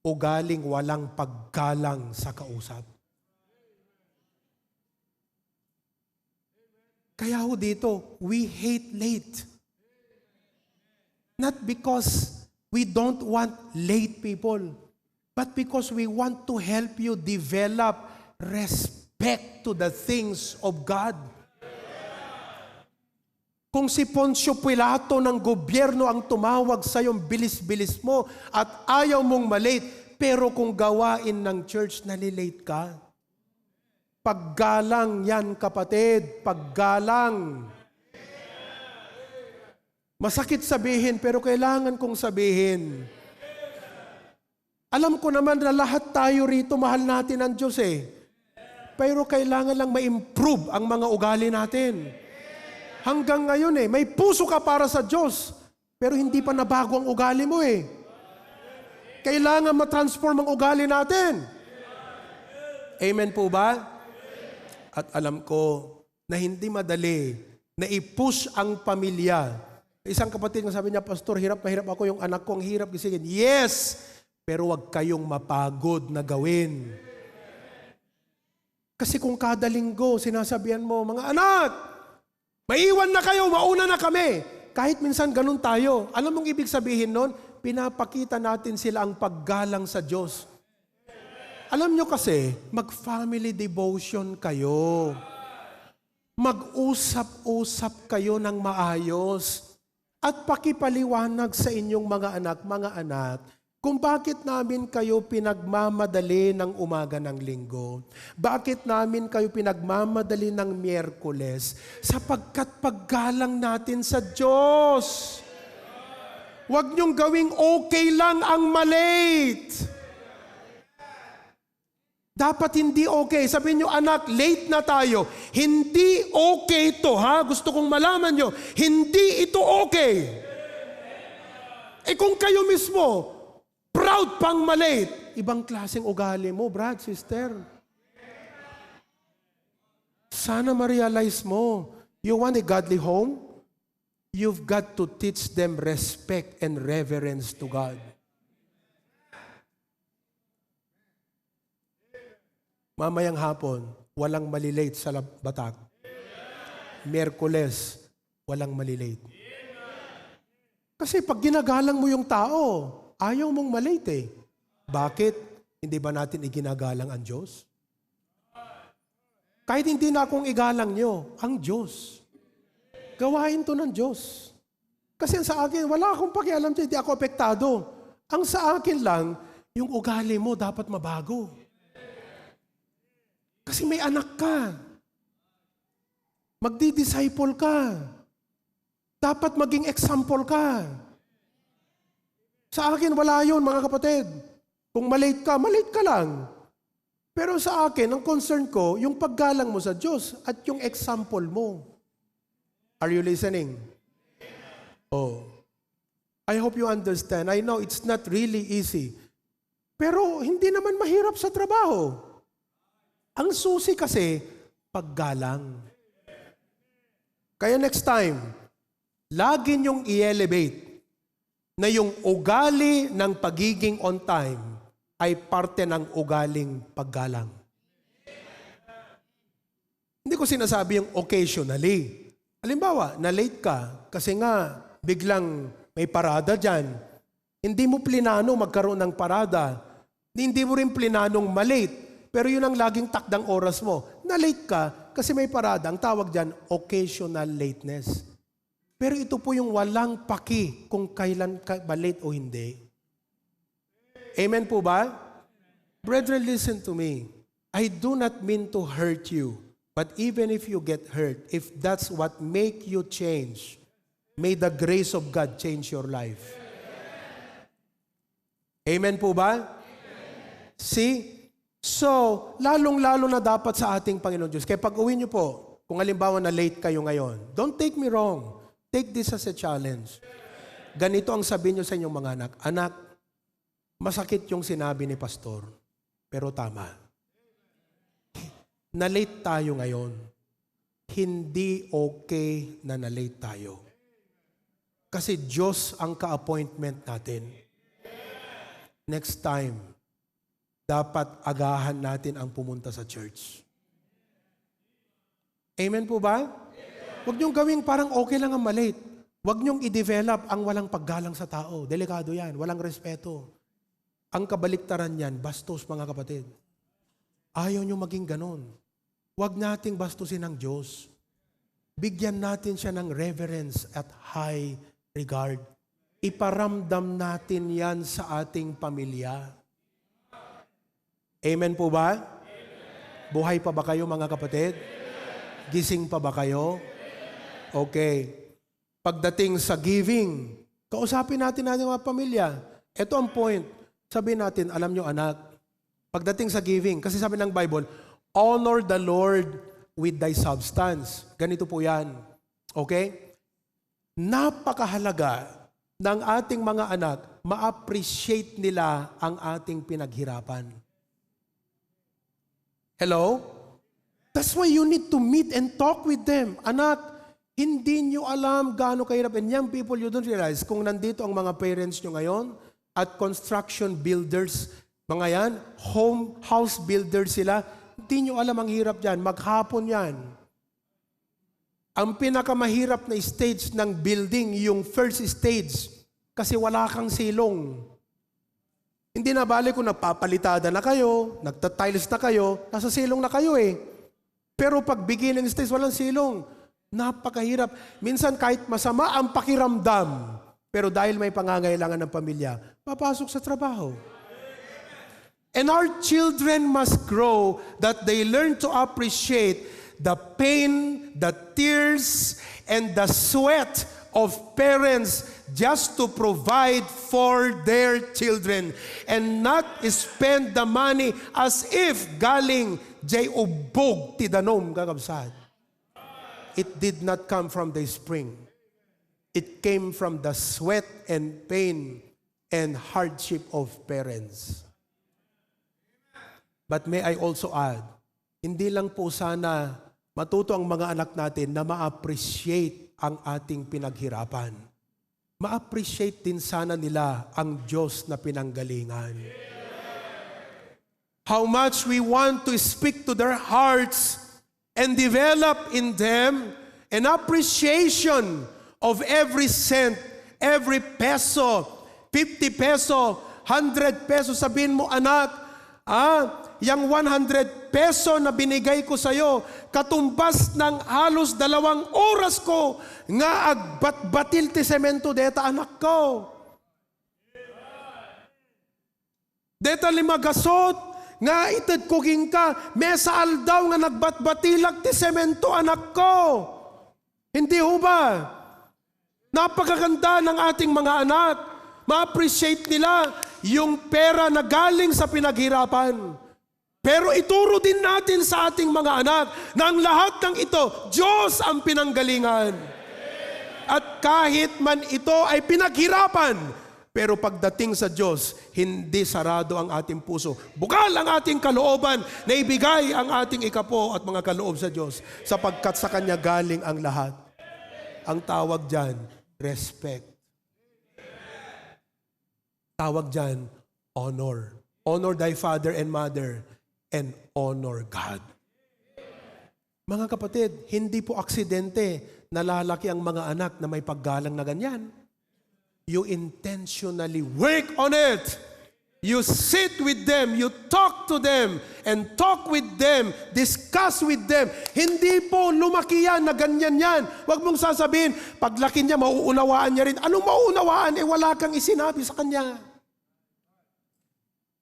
ugaling walang paggalang sa kausap. Kaya ho dito, we hate late. Not because we don't want late people, but because we want to help you develop respect to the things of God. Kung si Poncio Pilato ng gobyerno ang tumawag sa iyong bilis-bilis mo at ayaw mong malate, pero kung gawain ng church, nalilate ka. Paggalang yan, kapatid, paggalang. Masakit sabihin, pero kailangan kong sabihin. Alam ko naman na lahat tayo rito, mahal natin ang Diyos eh. Pero kailangan lang ma-improve ang mga ugali natin. Hanggang ngayon may puso ka para sa Diyos, pero hindi pa nabago ang ugali mo eh. Kailangan ma-transform ang ugali natin. Amen po ba? At alam ko na hindi madali na i-push ang pamilya. Isang kapatid nga sabi niya, Pastor, hirap na hirap ako, yung anak ko ang hirap gisingin. Yes! Pero wag kayong mapagod na gawin. Kasi kung kada linggo, sinasabihan mo, mga anak, maiwan na kayo, mauna na kami. Kahit minsan ganun tayo. Alam mong ibig sabihin nun? Pinapakita natin sila ang paggalang sa Diyos. Alam nyo kasi, mag-family devotion kayo. Mag-usap-usap kayo ng maayos. At pakipaliwanag sa inyong mga anak, kung bakit namin kayo pinagmamadali ng umaga ng linggo. Bakit namin kayo pinagmamadali ng Miyerkules? Sapagkat paggalang natin sa Diyos. Huwag niyong gawing okay lang ang malate. Dapat hindi okay. Sabihin niyo, anak, late na tayo. Hindi okay ito, ha? Gusto kong malaman niyo, hindi ito okay. Kung kayo mismo, proud pang malate, ibang klaseng ugali mo, brad, sister. Sana ma-realize mo, you want a godly home? You've got to teach them respect and reverence to God. Mamayang hapon, walang malilate sa Batak. Miyerkules, walang malilate. Kasi pag ginagalang mo yung tao, ayaw mong malate eh. Bakit? Hindi ba natin iginagalang ang Diyos? Kahit hindi na akong igalang nyo, ang Diyos. Gawain to ng Diyos. Kasi sa akin, wala akong pakialam dyan, hindi ako apektado. Ang sa akin lang, yung ugali mo dapat mabago. Kasi may anak ka. Magdi-disciple ka. Dapat maging example ka. Sa akin, wala yun, mga kapatid. Kung malate ka lang. Pero sa akin, ang concern ko, yung paggalang mo sa Diyos at yung example mo. Are you listening? Oh. I hope you understand. I know it's not really easy. Pero hindi naman mahirap sa trabaho. Ang susi kasi, paggalang. Kaya next time, lagi niyong i-elevate na yung ugali ng pagiging on time ay parte ng ugaling paggalang. Hindi ko sinasabi yung occasionally. Halimbawa, na-late ka kasi nga biglang may parada dyan. Hindi mo plinano magkaroon ng parada. Hindi mo rin plinanong malate. Pero yun ang laging takdang oras mo. Na-late ka kasi may parada. Ang tawag dyan, occasional lateness. Pero ito po yung walang paki kung kailan ka ba late o hindi. Amen po ba? Brethren, listen to me. I do not mean to hurt you. But even if you get hurt, if that's what make you change, may the grace of God change your life. Amen po ba? See? So, lalong-lalo na dapat sa ating Panginoon Diyos. Kaya pag uwi niyo po, kung halimbawa na late kayo ngayon, don't take me wrong. Take this as a challenge. Ganito ang sabihin niyo sa inyong mga anak. Anak, masakit yung sinabi ni pastor, pero tama. Na-late tayo ngayon. Hindi okay na na-late tayo. Kasi Diyos ang ka-appointment natin. Next time, dapat agahan natin ang pumunta sa church. Amen po ba? Huwag niyong gawing parang okay lang ang malate. Huwag niyong i-develop ang walang paggalang sa tao. Delikado yan. Walang respeto. Ang kabaliktaran yan, bastos mga kapatid. Ayaw niyo maging ganon. Huwag nating bastusin ang Diyos. Bigyan natin siya ng reverence at high regard. Iparamdam natin yan sa ating pamilya. Amen po ba? Amen. Buhay pa ba kayo mga kapatid? Amen. Gising pa ba kayo? Amen. Okay. Pagdating sa giving, kausapin natin ang mga pamilya. Ito ang point. Sabihin natin, alam nyo anak, pagdating sa giving, kasi sabi ng Bible, honor the Lord with thy substance. Ganito po yan. Okay? Napakahalaga ng ating mga anak, ma-appreciate nila ang ating pinaghirapan. Hello? That's why you need to meet and talk with them. Anak, hindi nyo alam gaano kahirap. And young people, you don't realize, kung nandito ang mga parents nyo ngayon, at construction builders, mga yan, house builders sila, hindi nyo alam ang hirap dyan. Maghapon yan. Ang pinakamahirap na stage ng building, yung first stage, kasi wala kang silong. Hindi na bali kung nagpapalitada na kayo, nagtatiles na kayo, nasa silong na kayo eh. Pero pag beginning stage, walang silong. Napakahirap. Minsan kahit masama ang pakiramdam, pero dahil may pangangailangan ng pamilya, papasok sa trabaho. And our children must grow that they learn to appreciate the pain, the tears, and the sweat of parents just to provide for their children and not spend the money as if galing jay ubog ti danom kakabsat. It did not come from the spring. It came from the sweat and pain and hardship of parents. But may I also add, hindi lang po sana matuto ang mga anak natin na ma-appreciate ang ating pinaghirapan. Ma-appreciate din sana nila ang Diyos na pinanggalingan. How much we want to speak to their hearts and develop in them an appreciation of every cent, every peso, 50 peso, 100 peso. Sabihin mo, anak, yung 100 peso na binigay ko sa'yo, katumbas ng halos 2 oras ko, nga agbat-batil ti semento deta anak ko. Deta 5 gasot, nga itad kuking ka, mesa aldaw nga nagbat-batilag ti semento anak ko. Hindi ho ba? Napakaganda ng ating mga anak. Ma-appreciate nila yung pera na galing sa pinaghirapan. Pero ituro din natin sa ating mga anak na ang lahat ng ito, Diyos ang pinanggalingan. At kahit man ito ay pinaghirapan, pero pagdating sa Diyos, hindi sarado ang ating puso. Bukal ang ating kalooban na ibigay ang ating ikapo at mga kaloob sa Diyos sapagkat sa Kanya galing ang lahat. Ang tawag dyan, respect. Tawag dyan, honor. Honor thy father and mother, and honor God. Mga kapatid, hindi po aksidente na lalaki ang mga anak na may paggalang na ganyan. You intentionally work on it. You sit with them, you talk to them, and talk with them, discuss with them. Hindi po lumaki yan na ganyan yan. Huwag mong sasabihin, paglaki niya, mauunawaan niya rin. Anong mauunawaan? Wala kang isinabi sa kanya.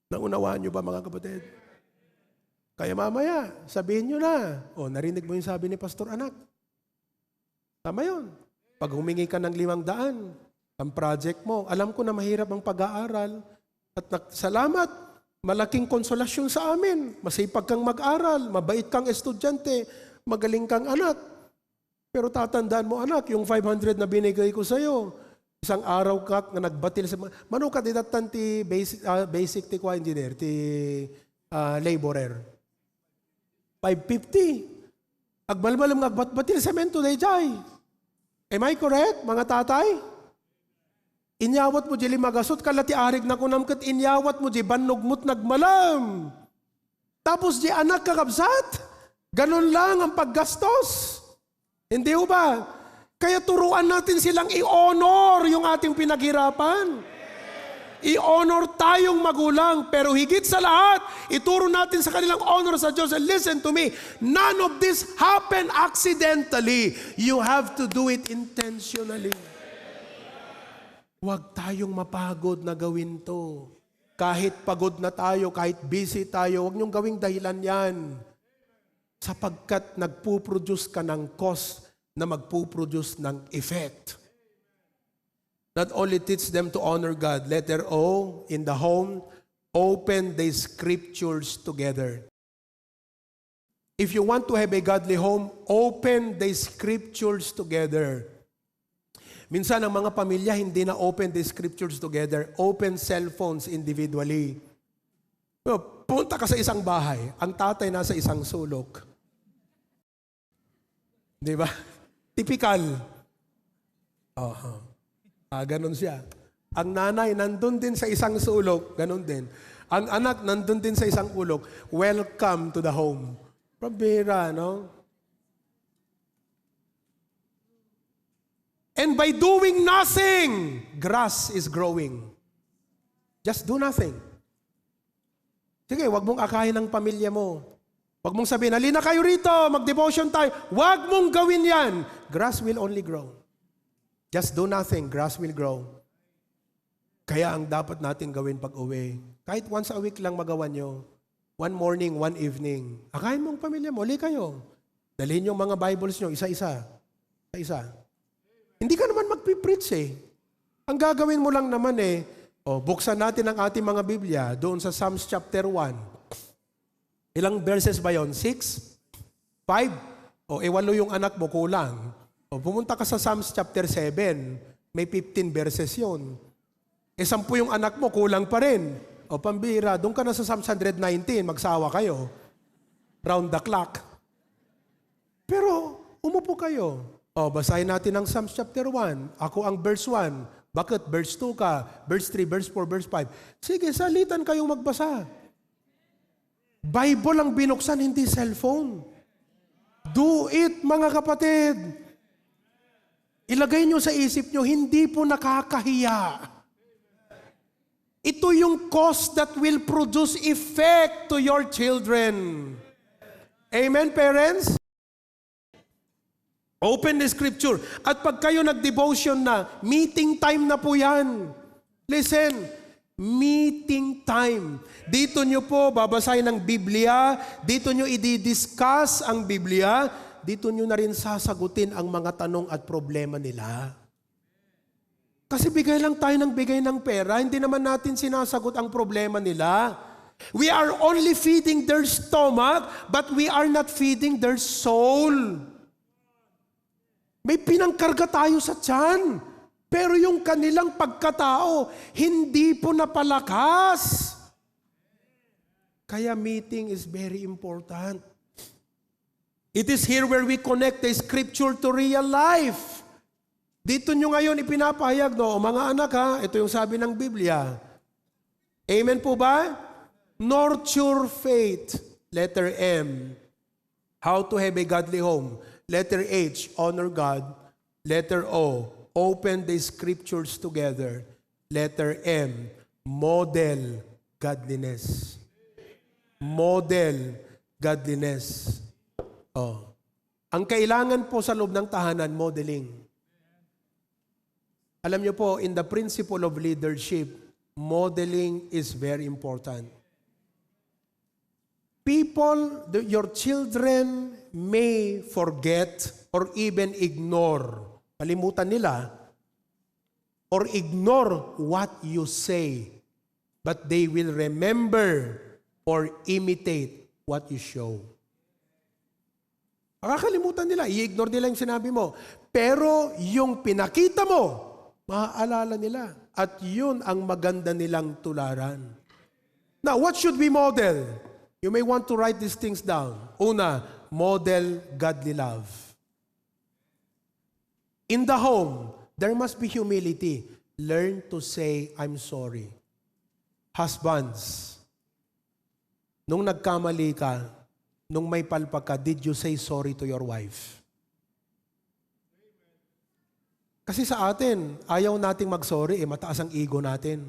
Naunawaan niyo ba mga kapatid? Kaya mamaya, sabihin niyo na, narinig mo yung sabi ni Pastor Anak. Tama yun. Pag humingi ka ng 500, ang project mo, alam ko na mahirap ang pag-aaral, at salamat, malaking konsolasyon sa amin. Masipag kang mag-aral, mabait kang estudyante, magaling kang anak. Pero tatandaan mo anak, yung 500 na binigay ko sa'yo, isang araw ka na nagbatil sa... Mano ka didatan ti basic ti kwa engineer, ti laborer. 550. Agbalbalam nga batil semento na ijay. Am I correct, mga tatay? Inyawat mo di magasot, kalati arig na kunam kat inyawat mo di banugmut nagmalam. Tapos di anak kakabsat. Ganon lang ang paggastos. Hindi ba? Kaya turuan natin silang i-honor yung ating pinaghirapan. I-honor tayong magulang, pero higit sa lahat, ituro natin sa kanilang honor sa Diyos. And listen to me, none of this happen accidentally. You have to do it intentionally. Huwag tayong mapagod na gawin to. Kahit pagod na tayo, kahit busy tayo, huwag niyong gawing dahilan yan. Sapagkat nagpuproduce ka ng cause na magpuproduce ng effect. Not only teach them to honor God. Letter O, in the home, open the scriptures together. If you want to have a godly home, open the scriptures together. Minsan ang mga pamilya hindi na open the scriptures together. Open cellphones individually. Punta ka sa isang bahay, ang tatay nasa isang sulok. Di ba? Typical. Ganon siya. Ang nanay nandun din sa isang sulok, ganon din. Ang anak nandun din sa isang ulok. Welcome to the home. Pabira, no? And by doing nothing, grass is growing. Just do nothing. Sige, wag mong akayin ng pamilya mo. Wag mong sabihin, halina kayo rito, mag-devotion tayo. Wag mong gawin yan. Grass will only grow. Just do nothing, grass will grow. Kaya ang dapat natin gawin pag uwi, kahit once a week lang magawa nyo, one morning, one evening, akayin mong pamilya mo, huli kayo. Dalhin yung mga Bibles nyo, isa-isa. Isa-isa. Hindi ka naman magpipreach eh. Ang gagawin mo lang naman buksan natin ang ating mga Biblia doon sa Psalms chapter 1. Ilang verses ba yon? 6? 5? 8 yung anak mo, kulang. Pumunta ka sa Psalms chapter 7, may 15 verses yon. 10 yung anak mo, kulang pa rin. Pambira, doon ka na sa Psalms 119, magsawa kayo. Round the clock. Pero, umupo kayo. Basahin natin ang Psalms chapter 1. Ako ang verse 1. Bakit? Verse 2 ka. Verse 3, verse 4, verse 5. Sige, salitan kayong magbasa. Bible ang binuksan, hindi cellphone. Do it, mga kapatid. Ilagay nyo sa isip nyo, hindi po nakakahiya. Ito yung cause that will produce effect to your children. Amen, parents? Open the scripture. At pag kayo nag-devotion na, meeting time na po yan. Listen, meeting time. Dito nyo po babasahin ang Biblia, dito nyo i-discuss ang Biblia, dito nyo na rin sasagutin ang mga tanong at problema nila. Kasi bigay lang tayo ng bigay ng pera, hindi naman natin sinasagot ang problema nila. We are only feeding their stomach, but we are not feeding their soul. May pinangkarga tayo sa tiyan. Pero yung kanilang pagkatao, hindi po napalakas. Kaya meeting is very important. It is here where we connect the scripture to real life. Dito nyo ngayon ipinapahayag, mga anak ito yung sabi ng Biblia. Amen po ba? Nurture faith. Letter M, how to have a godly home. Letter H, honor God. Letter O, open the scriptures together. Letter M, model godliness. Model godliness. Oh. Ang kailangan po sa loob ng tahanan, modeling. Alam niyo po, in the principle of leadership, modeling is very important. People, your children may forget or even ignore. Kalimutan nila or ignore what you say. But they will remember or imitate what you show. Makakalimutan nila, i-ignore nila yung sinabi mo. Pero yung pinakita mo, maaalala nila. At yun ang maganda nilang tularan. Now, what should we model? You may want to write these things down. Una, model godly love. In the home, there must be humility. Learn to say, I'm sorry. Husbands, nung nagkamali ka, nung may palpak ka, did you say sorry to your wife? Kasi sa atin, ayaw nating mag-sorry, mataas ang ego natin.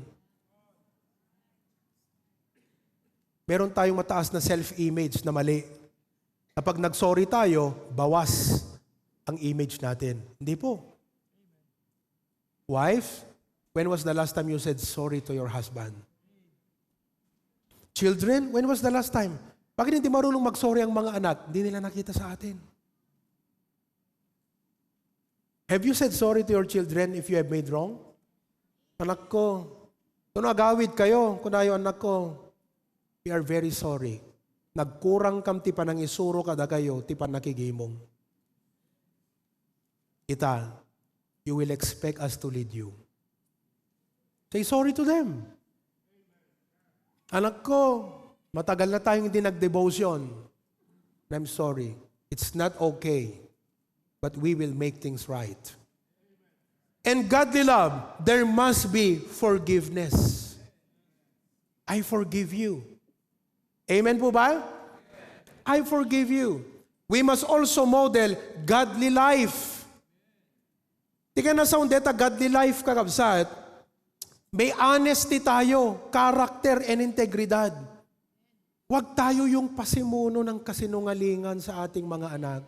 Meron tayong mataas na self-image na mali. Kapag nag-sorry tayo, bawas ang image natin. Hindi po. Wife, when was the last time you said sorry to your husband? Children, when was the last time? Bakit hindi marunong mag-sorry ang mga anak? Hindi nila nakita sa atin. Have you said sorry to your children if you have made wrong? Anak ko, kung nagawid kayo, kung ayo anak ko, we are very sorry. Nagkurang kam ti panang isuro kada kayo, ti panakigimong. Ita, you will expect us to lead you. Say sorry to them. Anak ko, matagal na tayong hindi nag-devotion. I'm sorry. It's not okay. But we will make things right. And godly love, there must be forgiveness. I forgive you. Amen po ba? I forgive you. We must also model godly life. Di ka na sa undeta, godly life kakabsat. May honesty tayo, character and integridad. Huwag tayo yung pasimuno ng kasinungalingan sa ating mga anak.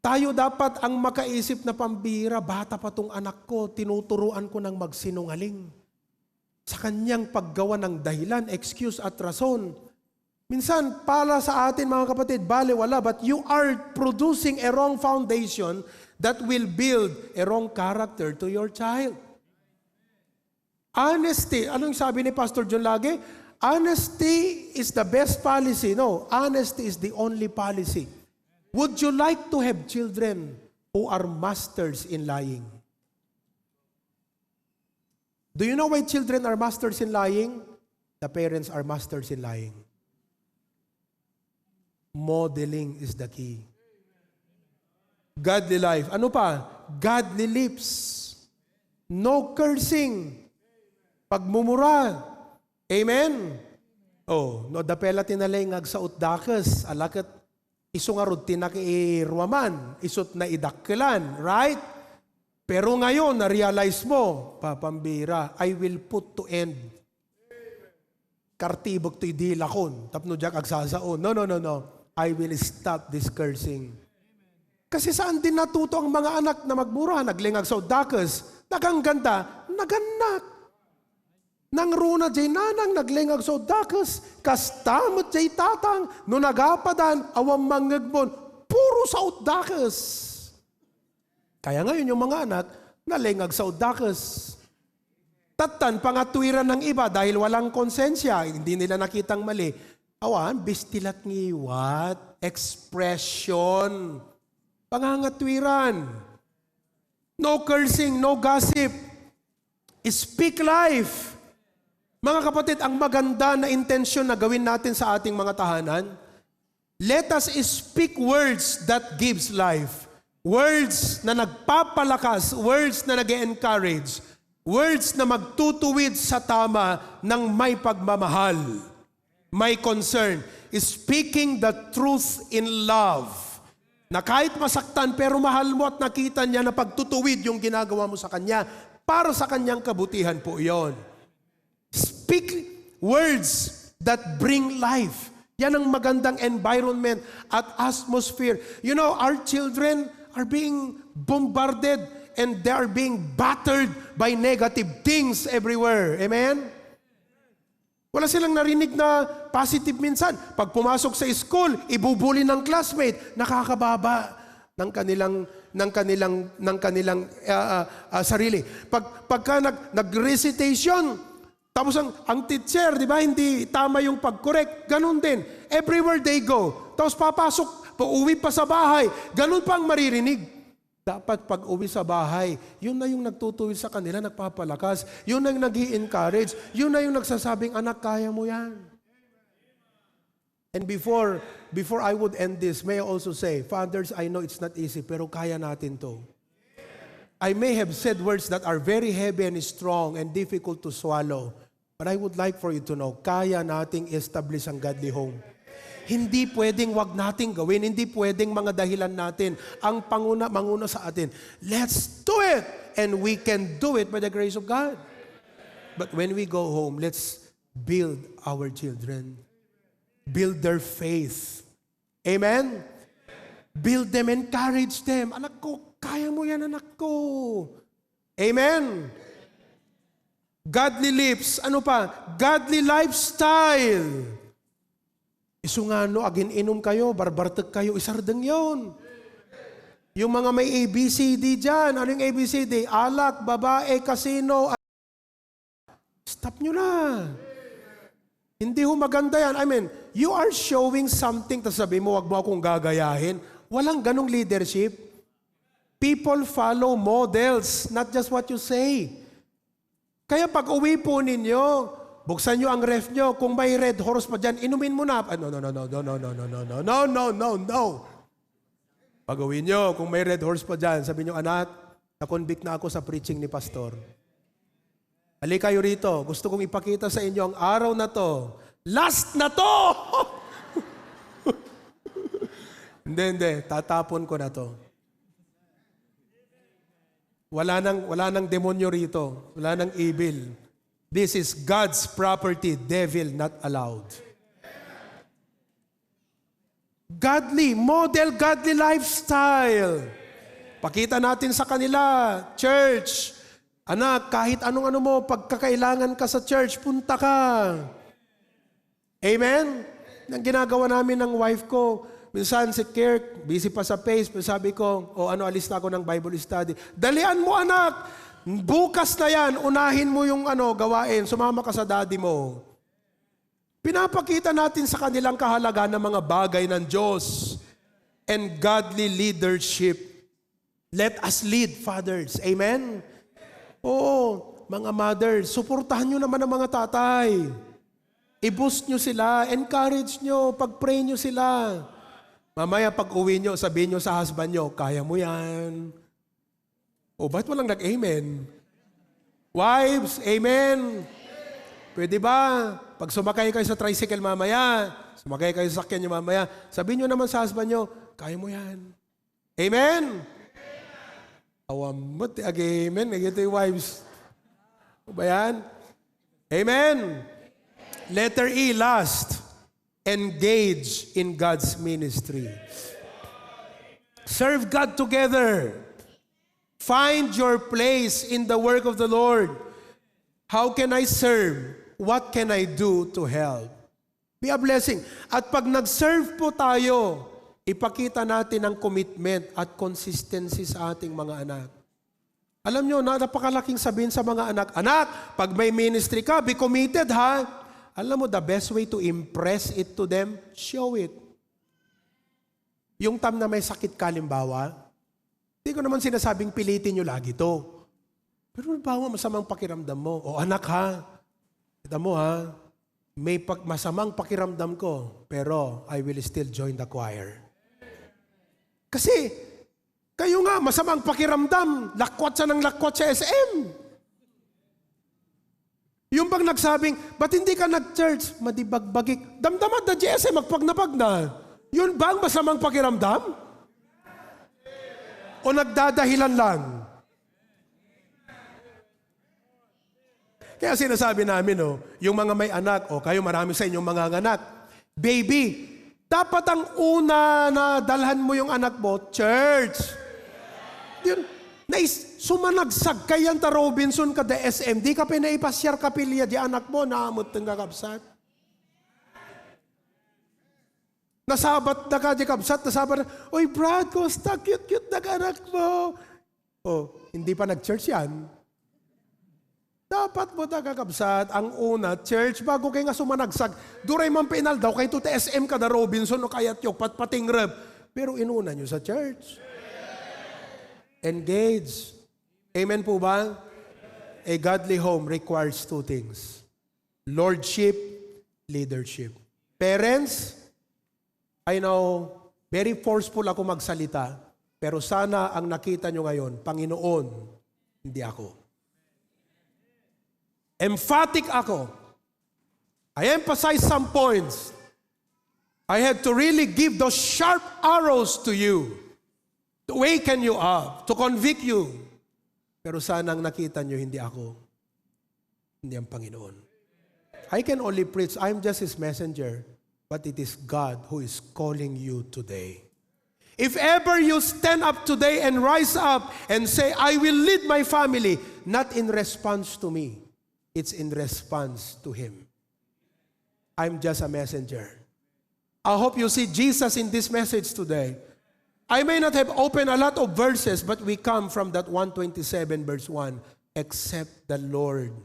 Tayo dapat ang makaisip na pambira, bata pa tong anak ko, tinuturuan ko ng magsinungaling. Sa kanyang paggawa ng dahilan, excuse at rason. Minsan, para sa atin mga kapatid, baliwala, but you are producing a wrong foundation that will build a wrong character to your child. Honesty, anong sabi ni Pastor John lagi? Honesty is the best policy. No, honesty is the only policy. Would you like to have children who are masters in lying? Do you know why children are masters in lying? The parents are masters in lying. Modeling is the key. Godly life. Ano pa? Godly lips. No cursing. Pagmumura. Amen? Oh, no dapela tinalingag sa utdakas, alakat isungarod tinaki-ruaman, isot na idakkelan, right? Pero ngayon, na-realize mo, papambira, I will put to end. Kartibok to'y dilakon, tapno jak agsasaon. No. I will stop this cursing. Kasi saan din natuto ang mga anak na magmura, naglingag sa utdakas, nagangganda, naganak. Nang runa jay nanang naglingag so dakas, kastamot jay tatang, no nagapadan, awang mangagbon, puro sa dakas. Kaya ngayon yung mga anak, nalingag sa dakas. Tatan, pangatwiran ng iba dahil walang konsensya, hindi nila nakitang mali. Awan, bistilat ngiwat, expression, pangangatwiran. No cursing, no gossip. Speak life. Mga kapatid, ang maganda na intensyon na gawin natin sa ating mga tahanan, let us speak words that gives life. Words na nagpapalakas, words na nag-encourage. Words na magtutuwid sa tama ng may pagmamahal, may concern. Speaking the truth in love. Na kahit masaktan pero mahal mo at nakita niya na pagtutuwid yung ginagawa mo sa kanya, para sa kanyang kabutihan po iyon. Speak words that bring life. Yan ang magandang environment at atmosphere. You know, our children are being bombarded and they are being battered by negative things everywhere. Amen? Wala silang narinig na positive minsan. Pag pumasok sa school, ibubuli ng classmate, nakakababa ng kanilang sarili. Pagka nag-recitation, tapos ang teacher, di ba, hindi tama yung pag-correct, ganun din. Everywhere they go. Tapos papasok, pauwi pa sa bahay, ganun pa ang maririnig. Dapat pag uwi sa bahay, yun na yung nagtutuwid sa kanila, nagpapalakas. Yun na yung nag-i-encourage. Yun na yung nagsasabing, anak, kaya mo yan. And before I would end this, may I also say, fathers, I know it's not easy, pero kaya natin to. I may have said words that are very heavy and strong and difficult to swallow, but I would like for you to know, kaya nating establish ang godly home. Hindi pwedeng wag nating gawin, hindi pwedeng mga dahilan natin ang manguna sa atin. Let's do it! And we can do it by the grace of God. But when we go home, let's build our children. Build their faith. Amen? Build them, encourage them. Anak ko, kaya mo yan, anak ko. Amen? Godly lips. Ano pa? Godly lifestyle. Isungano, agin inom kayo, barbartag kayo, isardeng yon. Yung mga may ABCD dyan, ano yung ABCD? Alak, babae, kasino. Stop nyo na. Hindi ho maganda yan. I mean, you are showing something, tapos sabi mo, wag mo akong gagayahin. Walang ganong leadership. People follow models, not just what you say. Kaya pag uwi po ninyo, buksan nyo ang ref nyo. Kung may Red Horse pa dyan, inumin mo na. No. Pag-uwi nyo, kung may Red Horse pa dyan, sabi nyo, anak, na-convict na ako sa preaching ni Pastor. Halika kayo rito. Gusto kong ipakita sa inyo ang araw na to. Last na to! Hindi. Tatapon ko na to. Wala nang demonyo rito. Wala nang evil. This is God's property, devil not allowed. Model godly lifestyle. Pakita natin sa kanila, church, anak, kahit anong mo, pagkakailangan ka sa church, punta ka. Amen? Ang ginagawa namin ng wife ko, minsan si Kirk, busy pa sa Pace, sabi ko, alis na ako ng Bible study. Dalian mo, anak! Bukas na yan, unahin mo yung gawain, sumama ka sa daddy mo. Pinapakita natin sa kanilang kahalagaan ng mga bagay ng Diyos and godly leadership. Let us lead, fathers. Amen? Oo, mga mothers, suportahan nyo naman ang mga tatay. I-boost nyo sila, encourage nyo, pag-pray nyo sila. Mamaya pag uwi nyo, sabihin nyo sa husband nyo, kaya mo yan. Ba't walang nag-amen? Wives, amen? Pwede ba? Pag sumakay kayo sa tricycle mamaya, sumakay kayo sa sakyan nyo mamaya, sabihin nyo naman sa husband nyo, kaya mo yan. Amen? Awamot, amen. Ito yung wives. Ba yan? Amen? Letter E, last. Engage in God's ministry. Serve God together. Find your place in the work of the Lord. How can I serve? What can I do to help? Be a blessing. At pag nag-serve po tayo, ipakita natin ang commitment at consistency sa ating mga anak. Alam nyo, napakalaking sabihin sa mga anak, anak, pag may ministry ka, be committed ha. Alam mo, the best way to impress it to them, show it. Yung time na may sakit ka, limbawa, hindi ko naman sinasabing pilitin nyo lagi to. Pero bawa masamang pakiramdam mo. Anak ha, kita mo ha, may masamang pakiramdam ko, pero I will still join the choir. Kasi, kayo nga, masamang pakiramdam, lakwat sa SM. Yung bang nagsabing, ba't hindi ka nag-church? Madibagbagik. Damdaman na GSM, magpagnapag na. Yun ba ang masamang pakiramdam? O nagdadahilan lang? Kaya sinasabi namin, yung mga may anak, kayo marami sa inyong mga anak, baby, dapat ang una na dalhan mo yung anak mo, church. Yun, sumanagsag kayan ta Robinson ka da SM, di ka pinaipasyar kapilya di anak mo, naamot ng kakabsat. Nasabat na ka di kabsat, nasabat na, oy Brad, kosta, cute-cute na anak mo. Hindi pa nag-church yan. Dapat mo kakabsat, ang una, church, bago kayo nga sumanagsag. Duray man pinal daw, kayo to SM ka da Robinson o kayat yung patpating rep. Pero inuna nyo sa church. Engage. Amen po ba? A godly home requires two things. Lordship, leadership. Parents, I know, very forceful ako magsalita, pero sana ang nakita nyo ngayon, Panginoon, hindi ako. Emphatic ako. I emphasize some points. I had to really give those sharp arrows to you, to waken you up, to convict you. Pero sana ang nakita nyo, hindi ako. Hindi ang Panginoon. I can only preach. I'm just His messenger. But it is God who is calling you today. If ever you stand up today and rise up and say, I will lead my family, not in response to me. It's in response to Him. I'm just a messenger. I hope you see Jesus in this message today. I may not have opened a lot of verses, but we come from that 127 verse 1. Except the Lord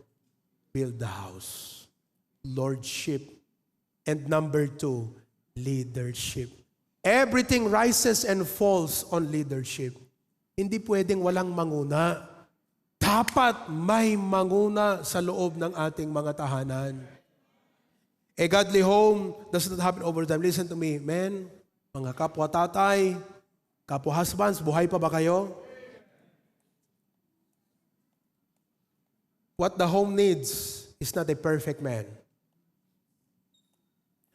build the house. Lordship. And number 2, leadership. Everything rises and falls on leadership. Hindi pwedeng walang manguna. Dapat may manguna sa loob ng ating mga tahanan. A godly home does not happen over time. Listen to me, men, mga kapwa tatay, kapwa husbands, buhay pa ba kayo? What the home needs is not a perfect man.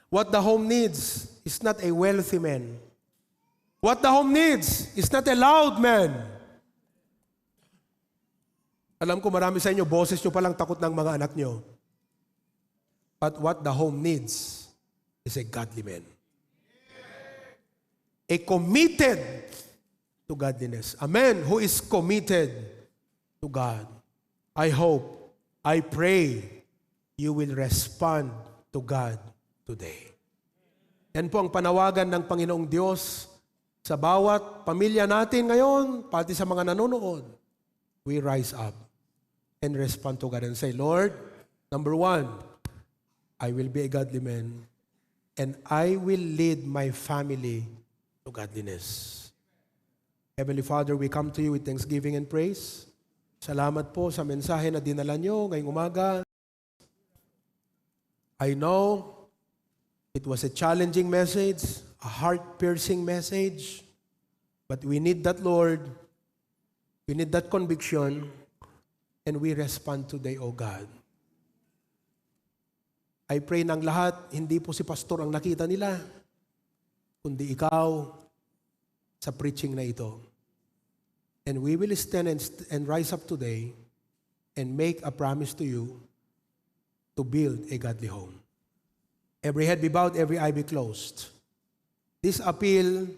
What the home needs is not a wealthy man. What the home needs is not a loud man. Alam ko marami sa inyo, boses nyo palang takot ng mga anak nyo. But what the home needs is a godly man. A committed to godliness. A man who is committed to God. I hope, I pray, you will respond to God today. Yan po ang panawagan ng Panginoong Diyos sa bawat pamilya natin ngayon, pati sa mga nanonood. We rise up and respond to God and say, Lord, number 1, I will be a godly man and I will lead my family to godliness. Heavenly Father, we come to you with thanksgiving and praise. Salamat po sa mensahe na dinala nyo ngayong umaga. I know it was a challenging message, a heart-piercing message, but we need that, Lord. We need that conviction. And we respond today, O God. I pray ng lahat, hindi po si pastor ang nakita nila, kundi ikaw sa preaching na ito. And we will stand and rise up today and make a promise to you to build a godly home. Every head be bowed, every eye be closed. This appeal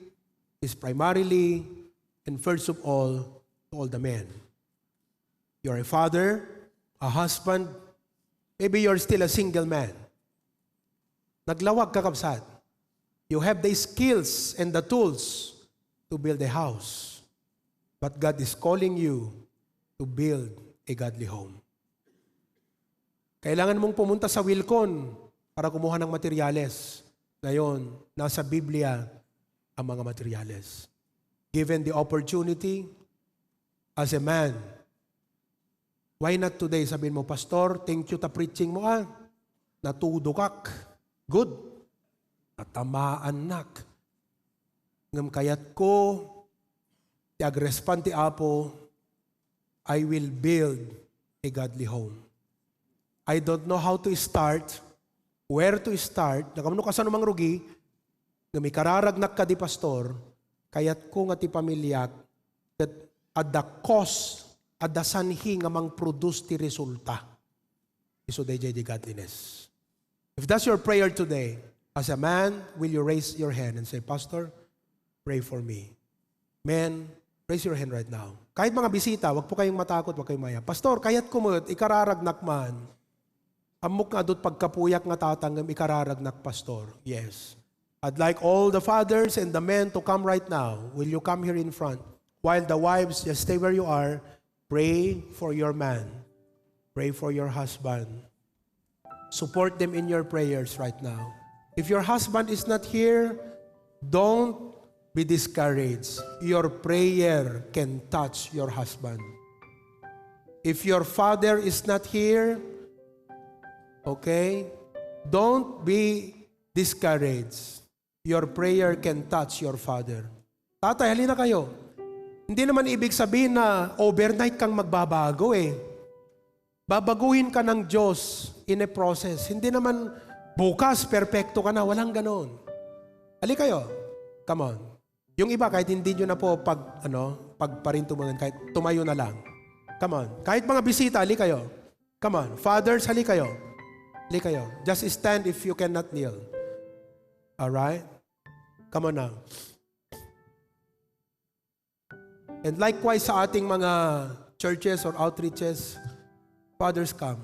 is primarily and first of all to all the men. You're a father, a husband, maybe you're still a single man. Naglawag ka kabsat. You have the skills and the tools to build a house. But God is calling you to build a godly home. Kailangan mong pumunta sa Wilcon para kumuha ng materyales. Ngayon, nasa Biblia ang mga materyales. Given the opportunity, as a man, why not today, sabihin mo, Pastor, thank you ta preaching mo natudukak. Good. Natamaan nak. Ngam kayat ko, ti agrespond ti Apo, I will build a godly home. I don't know how to start, where to start, nakamano ka sa namang rugi, nga may kararagnak ka di pastor, kayat ko nga ti pamilyak, that at the cost, at the sanhi nga mang produce ti resulta. Iso day di godliness. If that's your prayer today, as a man, will you raise your hand and say, Pastor, pray for me. Men, raise your hand right now. Kahit mga bisita, wag po kayong matakot, wag kayong maya. Pastor, kayat kumot, ikararagnak man. Amok nga do't pagkapuyak nga tatanggam, ikararagnak, Pastor. Yes. I'd like all the fathers and the men to come right now. Will you come here in front? While the wives, just stay where you are. Pray for your man. Pray for your husband. Support them in your prayers right now. If your husband is not here, don't be discouraged. Your prayer can touch your husband. If your father is not here, okay, don't be discouraged. Your prayer can touch your father. Tatay, halina kayo. Hindi naman ibig sabihin na overnight kang magbabago eh. Babaguhin ka ng Diyos in a process. Hindi naman bukas, perfecto ka na. Walang ganon. Halika kayo. Come on. Yung iba, kahit hindi nyo na po pagparintumanan, kahit tumayo na lang. Come on. Kahit mga bisita, halika kayo. Come on. Fathers, halika kayo. Halika kayo. Just stand if you cannot kneel. Alright? Come on now. And likewise sa ating mga churches or outreaches, fathers come.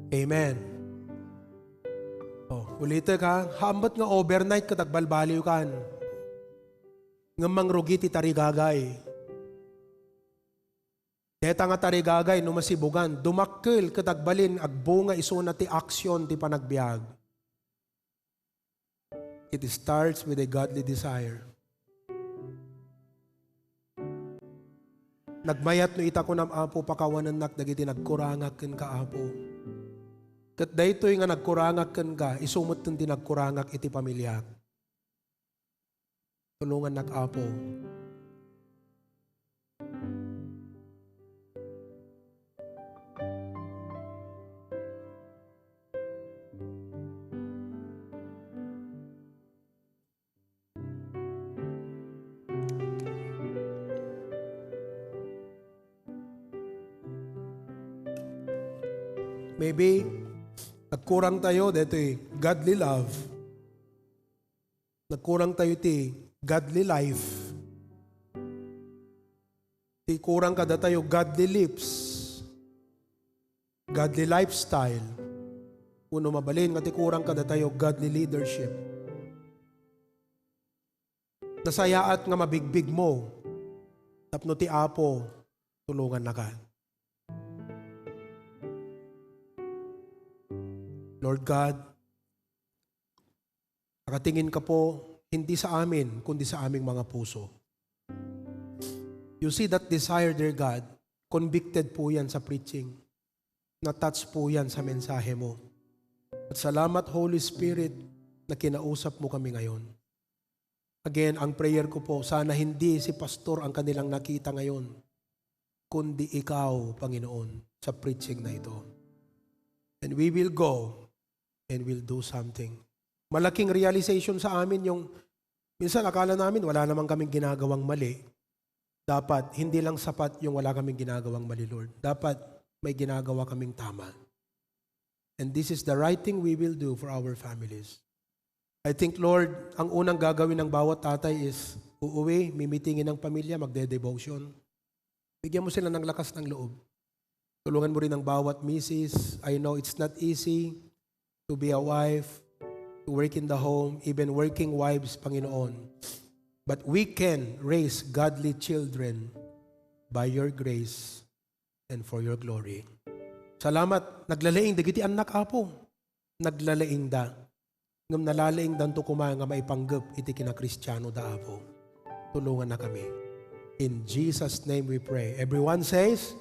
Amen. Oh, ulitin ka, hambat nga overnight ka tagbalbaliw kan. Ngamang rugi ti tarigagay. Deta nga tarigagay no masibugan, dumakkel katagbalin agbunga iso na ti aksyon ti panagbiag. It starts with a godly desire. Nagmayat no ita ko nam apo pakawanan nak dagiti nagkurangak ken kaapo. Ket daytoy nga nagkurangak ken ka, isumot ten ti nagkurangak iti pamilya. Tulungan nak apo. Maybe nagkurang tayo dito godly love. Nagkurang tayo ti godly life. Ti kurang kada tayo godly lips. Godly lifestyle. Kuno mabalin nga ti kurang kada tayo godly leadership. Nasayaat nga mabigbig mo. Tapno ti apo tulungan na ka. Lord God, nakatingin ka po hindi sa amin, kundi sa aming mga puso. You see that desire, dear God, convicted po yan sa preaching. Na-touch po yan sa mensahe mo. At salamat, Holy Spirit, na kinausap mo kami ngayon. Again, ang prayer ko po, sana hindi si pastor ang kanilang nakita ngayon, kundi ikaw, Panginoon, sa preaching na ito. And we will go and we'll do something. Malaking realization sa amin yung, minsan akala namin wala namang kaming ginagawang mali. Dapat, hindi lang sapat yung wala kaming ginagawang mali, Lord. Dapat, may ginagawa kaming tama. And this is the right thing we will do for our families. I think, Lord, ang unang gagawin ng bawat tatay is uuwi, mimitingin ng pamilya, magde-devotion. Bigyan mo sila ng lakas ng loob. Tulungan mo rin ang bawat misis. I know it's not easy to be a wife, to work in the home, even working wives, Panginoon. But we can raise godly children by your grace and for your glory. Salamat. Naglalaing dagiti anak apo. Naglalaing da. Ngam nalalaing dan to kuma nga maipanggap iti kina-Kristiyano da apo. Tulungan na kami. In Jesus' name we pray. Everyone says,